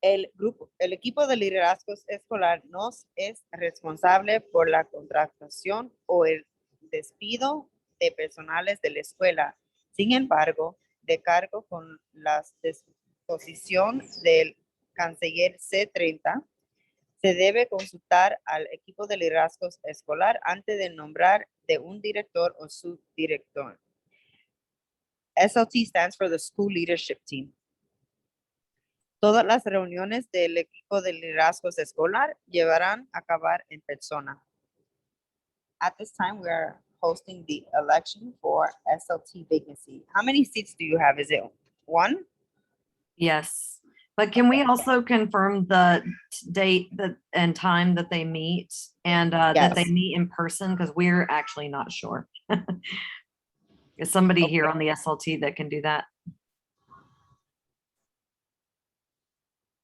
El equipo de liderazgo escolar no es responsable por la contratación o el despido de personales de la escuela. Sin embargo, de cargo con la disposición del canciller C30, se debe consultar al equipo de liderazgo escolar antes de nombrar de un director o subdirector. SLT stands for the School Leadership Team. Todas las reuniones del equipo de liderazgo escolar llevarán a cabo en persona. At this time, we are hosting the election for SLT vacancy. How many seats do you have? Is it one? Yes, but can we also confirm the date and time that they meet and that they Yes. meet in person? Because we're actually not sure. Is somebody here on the SLT that can do that?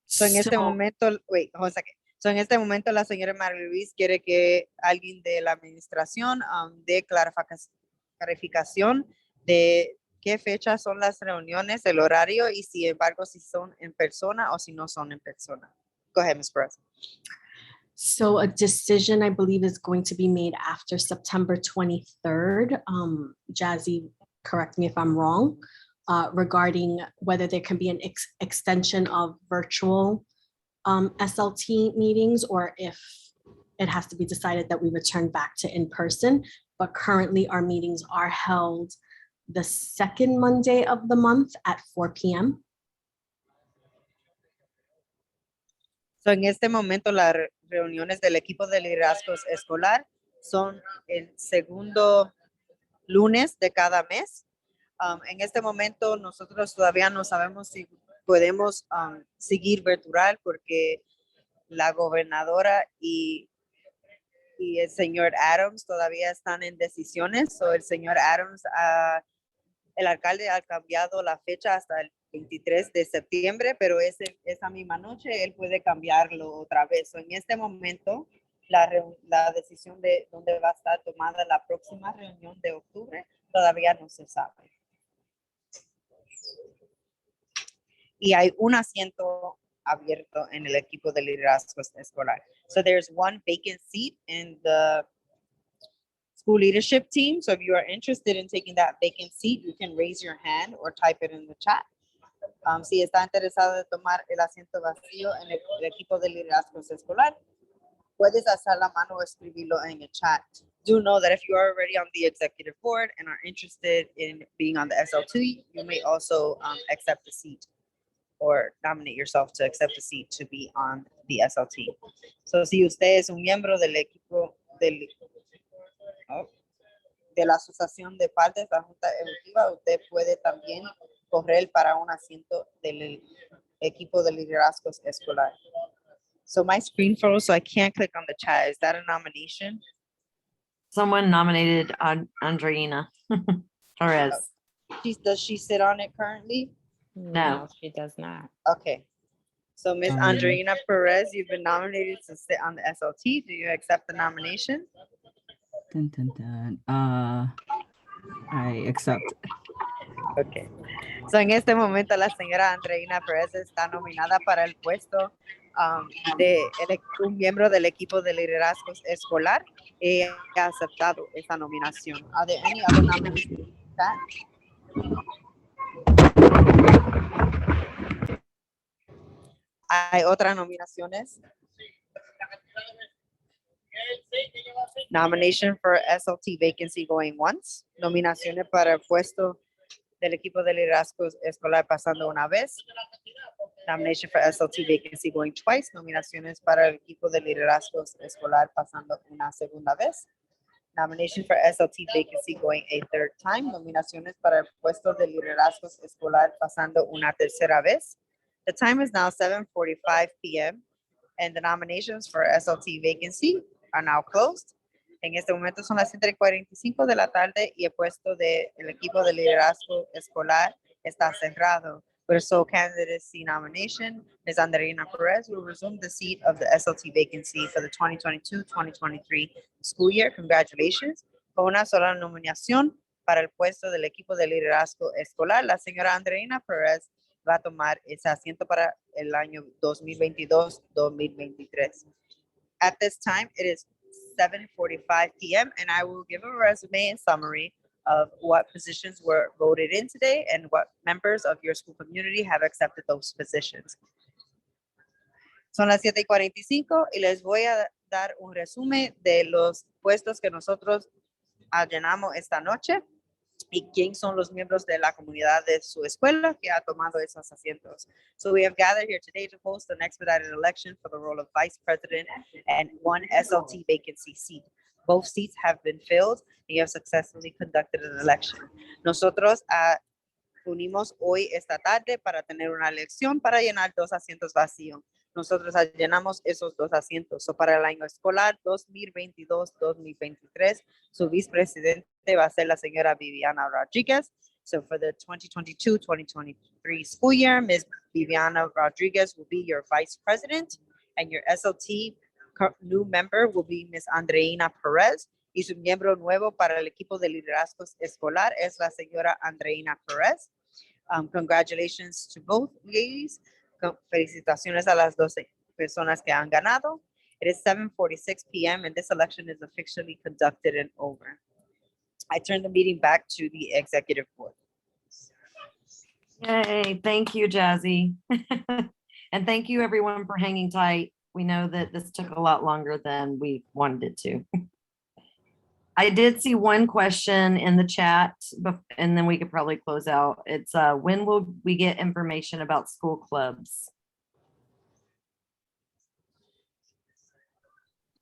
So en este So- momento, wait, hold a second. So en este momento la señora María Luis quiere que alguien de la administración dé clarificación de qué fechas son las reuniones, el horario y si embargo si son en persona o si no son en persona. Go ahead, Ms. Perez. So a decision, I believe, is going to be made after September 23rd. Jazzy, correct me if I'm wrong, regarding whether there can be an extension of virtual SLT meetings or if it has to be decided that we return back to in-person. But currently our meetings are held the second Monday of the month at 4 p.m. So, en este momento, las reuniones del equipo de liderazgo escolar son el segundo lunes de cada mes. En este momento, nosotros todavía no sabemos si podemos seguir virtual porque la gobernadora y el señor Adams todavía están en decisiones. So, el señor Adams, el alcalde ha cambiado la fecha hasta el 23 de septiembre, pero esa misma noche él puede cambiarlo otra vez. So, en este momento, la decisión de dónde va a estar tomada la próxima reunión de octubre todavía no se sabe. Y hay un asiento abierto en el equipo de liderazgo escolar. So there's one vacant seat in the school leadership team. So if you are interested in taking that vacant seat, you can raise your hand or type it in the chat. Si está interesado en tomar el asiento vacío en el equipo de liderazgo escolar, puedes alzar la mano o escribirlo en el chat. Do know that if you are already on the executive board and are interested in being on the SLT, you may also accept the seat or nominate yourself to accept a seat to be on the SLT. So, si usted es un miembro del equipo de la Asociación de Padres de la Junta Ejecutiva, usted puede también correr para un asiento del equipo de liderazgo escolar. So, my screen froze, so I can't click on the chat. Is that a nomination? Someone nominated Andreina Torres. Does she sit on it currently? No. She does not. Okay. So, Ms. Andreina Perez, you've been nominated to sit on the SLT. Do you accept the nomination? Dun, dun, dun. I accept. Okay. So, en este momento, la señora Andreina Perez está nominada para el puesto de un miembro del equipo de liderazgo escolar. Ella ha aceptado esa nominación. Are there any other nominations? ¿Hay otras nominaciones? Nomination for SLT vacancy going once. Nominaciones para el puesto del equipo de liderazgo escolar pasando una vez. Nomination for SLT vacancy going twice. Nominaciones para el equipo de liderazgo escolar pasando una segunda vez. Nomination for SLT vacancy going a third time. Nominaciones para el puesto de liderazgo escolar pasando una tercera vez. The time is now 7:45 p.m. and the nominations for SLT vacancy are now closed. En este momento son las 7:45 de la tarde y el puesto del equipo de liderazgo escolar está cerrado. For sole candidacy nomination, Ms. Andreina Perez will resume the seat of the SLT vacancy for the 2022-2023 school year. Congratulations. Con una sola nominación para el puesto del equipo de liderazgo escolar, la señora Andreina Perez va a tomar ese asiento para el año 2022-2023. At this time, it is 7:45 p.m. and I will give a resume and summary of what positions were voted in today and what members of your school community have accepted those positions. Son las 7:45 y les voy a dar un resumen de los puestos que nosotros llenamos esta noche y quién son los miembros de la comunidad de su escuela que ha tomado esos asientos. So we have gathered here today to host an expedited election for the role of Vice President and one SLT vacancy seat. Both seats have been filled and you have successfully conducted an election. Nosotros unimos hoy esta tarde para tener una elección para llenar 2 asientos vacíos. Nosotros llenamos esos 2 asientos. So para el año escolar 2022-2023, su vicepresidente va a ser la señora Viviana Rodriguez. So for the 2022-2023 school year, Ms. Viviana Rodriguez will be your vice president and your SLT new member will be Ms. Andreina Perez. Y su miembro nuevo para el equipo de liderazgo escolar es la señora Andreina Perez. Congratulations to both ladies. Felicitaciones a las 12 personas que han ganado. It is 7:46 p.m. and this election is officially conducted and over. I turn the meeting back to the executive board. Yay, thank you, Jazzy. And thank you everyone for hanging tight. We know that this took a lot longer than we wanted it to. I did see one question in the chat, and then we could probably close out. It's when will we get information about school clubs?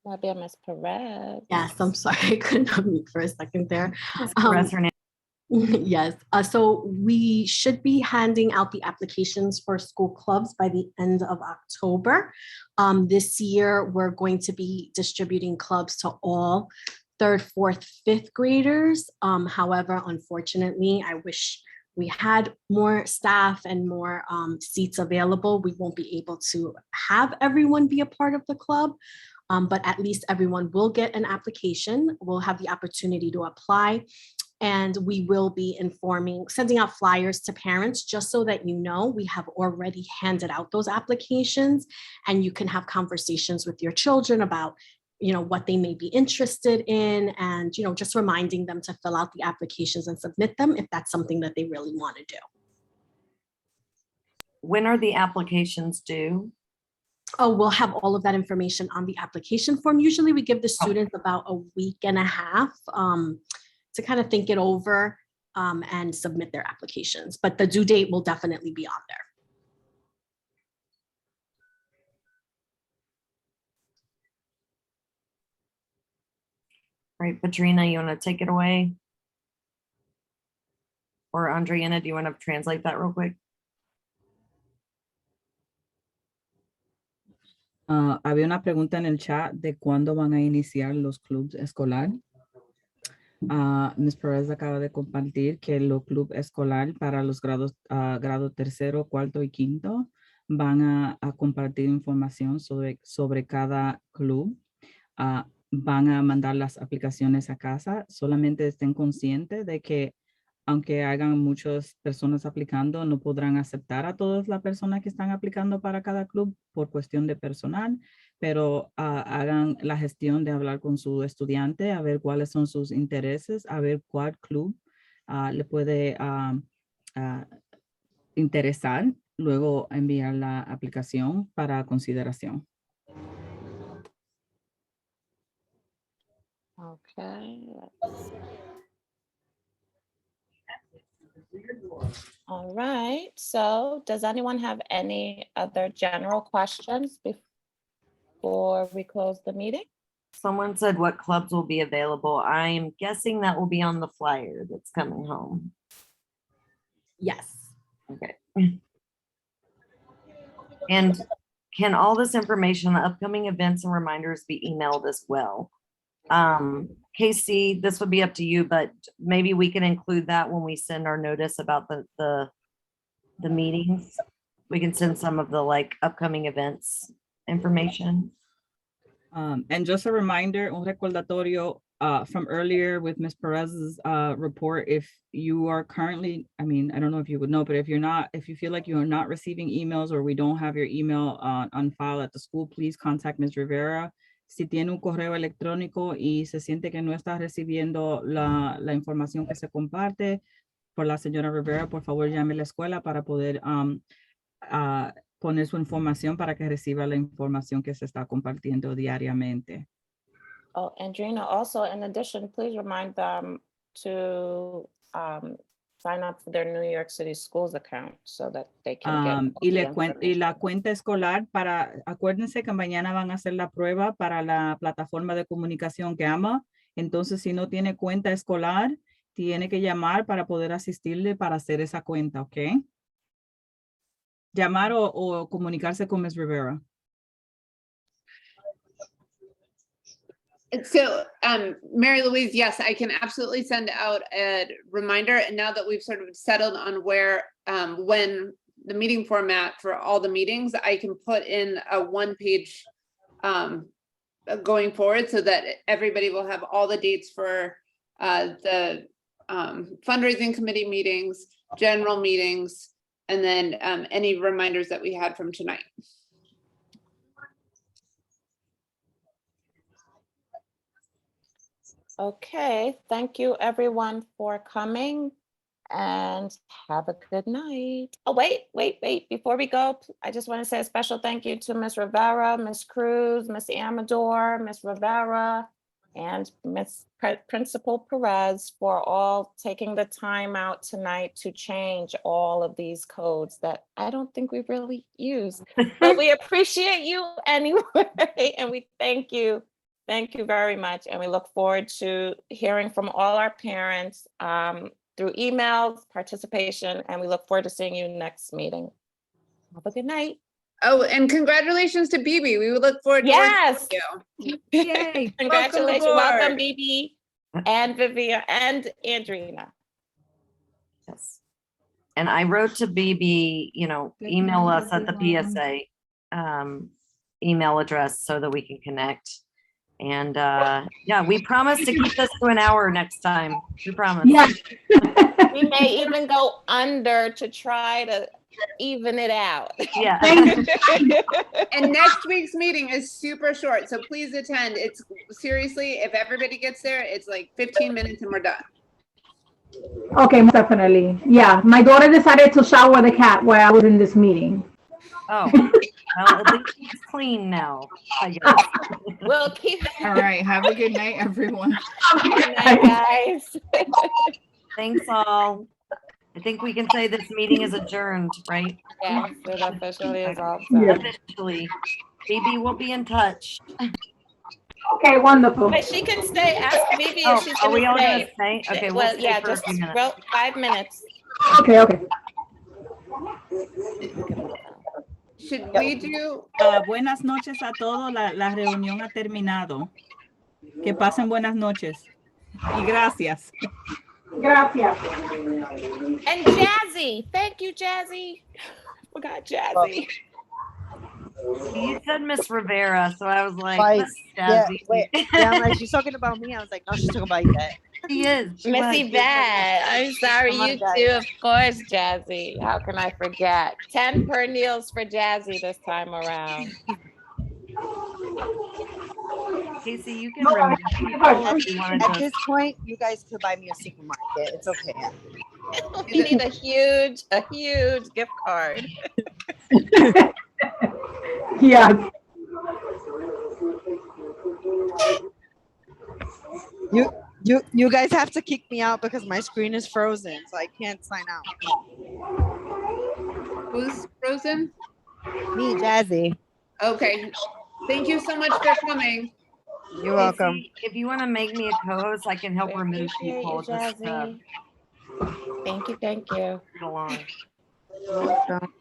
That'd be Ms. Perez. Yes, I'm sorry, I couldn't unmute for a second there. Express her name. Yes, so we should be handing out the applications for school clubs by the end of October. This year, we're going to be distributing clubs to all third, fourth, fifth graders. However, unfortunately, I wish we had more staff and more seats available. We won't be able to have everyone be a part of the club. But at least everyone will get an application. We'll have the opportunity to apply. And we will be sending out flyers to parents, just so that you know, we have already handed out those applications, and you can have conversations with your children about, what they may be interested in, and, just reminding them to fill out the applications and submit them if that's something that they really want to do. When are the applications due? Oh, we'll have all of that information on the application form. Usually we give the students about a week and a half to kind of think it over and submit their applications, but the due date will definitely be on there. Right, Patrina, you want to take it away? Or Andriana, do you want to translate that real quick? Había una pregunta en el chat de cuándo van a iniciar los clubes escolar. Ms. Perez acaba de compartir que los clubes escolar para los grados grado tercero, cuarto y quinto van a compartir información sobre cada club. Van a mandar las aplicaciones a casa. Solamente estén conscientes de que aunque hagan muchas personas aplicando, no podrán aceptar a todas las personas que están aplicando para cada club por cuestión de personal, pero hagan la gestión de hablar con su estudiante, a ver cuáles son sus intereses, a ver cuál club le puede interesar, luego enviar la aplicación para consideración. Okay. All right, so does anyone have any other general questions before we close the meeting? Someone said what clubs will be available. I'm guessing that will be on the flyer that's coming home. Yes. Okay. And can all this information, the upcoming events and reminders be emailed as well? Casey, this would be up to you, but maybe we can include that when we send our notice about the meetings. We can send some of the upcoming events information. And just a reminder, un recordatorio from earlier with Ms. Perez's report, if you are currently, I don't know if you would know, but if you feel like you are not receiving emails or we don't have your email on file at the school, please contact Ms. Rivera. Si tiene un correo electrónico y se siente que no está recibiendo la información que se comparte por la señora Rivera, por favor llame a la escuela para poder poner su información para que reciba la información que se está compartiendo diariamente. Oh, Andrina, also in addition, please remind them to sign up for their New York City Schools account so that they can get y la cuenta escolar acuérdense que mañana van a hacer la prueba para la plataforma de comunicación que ama. Entonces, si no tiene cuenta escolar, tiene que llamar para poder asistirle para hacer esa cuenta, ¿ok? Llamar o comunicarse con Ms. Rivera. So, Mary Louise, yes, I can absolutely send out a reminder. And now that we've sort of settled on where, when the meeting format for all the meetings, I can put in a one-page going forward so that everybody will have all the dates for the fundraising committee meetings, general meetings, and then any reminders that we had from tonight. Okay, thank you everyone for coming and have a good night. Oh, wait, before we go, I just want to say a special thank you to Ms. Rivera, Ms. Cruz, Ms. Amador, Ms. Rivera, and Principal Perez for all taking the time out tonight to change all of these codes that I don't think we really use. But we appreciate you anyway, and we thank you. Thank you very much. And we look forward to hearing from all our parents through emails, participation, and we look forward to seeing you next meeting. Have a good night. Oh, and congratulations to BB. We would look forward to working Yes. with you. Yay. Congratulations. aboard. Welcome, BB and Vivian and Andrina. Yes. And I wrote to BB, email us at the PSA email address so that we can connect. And yeah, we promise to keep this to an hour next time. We promise. Yeah. We may even go under to try to even it out. Yeah. And next week's meeting is super short, so please attend. It's seriously, if everybody gets there, it's like 15 minutes and we're done. Okay, most definitely. Yeah, my daughter decided to shower the cat while I was in this meeting. Oh, well, at least it's clean now, I guess. We'll keep. All right. Have a good night, everyone. Good night, guys. Thanks all. I think we can say this meeting is adjourned, right? Yes, it officially is all Yeah. done. Officially. BB will be in touch. Okay, wonderful. But she can stay. Ask Vivi Oh, if she's are we all gonna gonna stay. stay? Okay, we'll Well, stay yeah, for a just few minutes. 5 minutes. Okay, okay. Should we do, Buenas noches a todos. La reunión ha terminado. Que pasen buenas noches. Y gracias. Gracias. And Jazzy, thank you, Jazzy. Forgot Jazzy. You said Miss Rivera, so I was like, Right. "Miss Yeah, Jazzy." wait. Yeah, I'm like, she's talking about me. I was like, no, she's talking about Yvette. She is. She Miss was. Yvette, I'm sorry, Come on, you guys. too, of course, Jazzy. How can I forget? 10 per Niels for Jazzy this time around. Casey, you can remember people if you wanted At to. this point, you guys could buy me a supermarket. It's okay. We need a huge gift card. Yeah. You guys have to kick me out because my screen is frozen, so I can't sign out. who's frozen? Me, Jazzy. Okay, thank you so much for coming. You're welcome. Casey, if you want to make me a co-host, I can help We remove appreciate people you, just to Jazzy. Thank you, thank you. get along. You're welcome.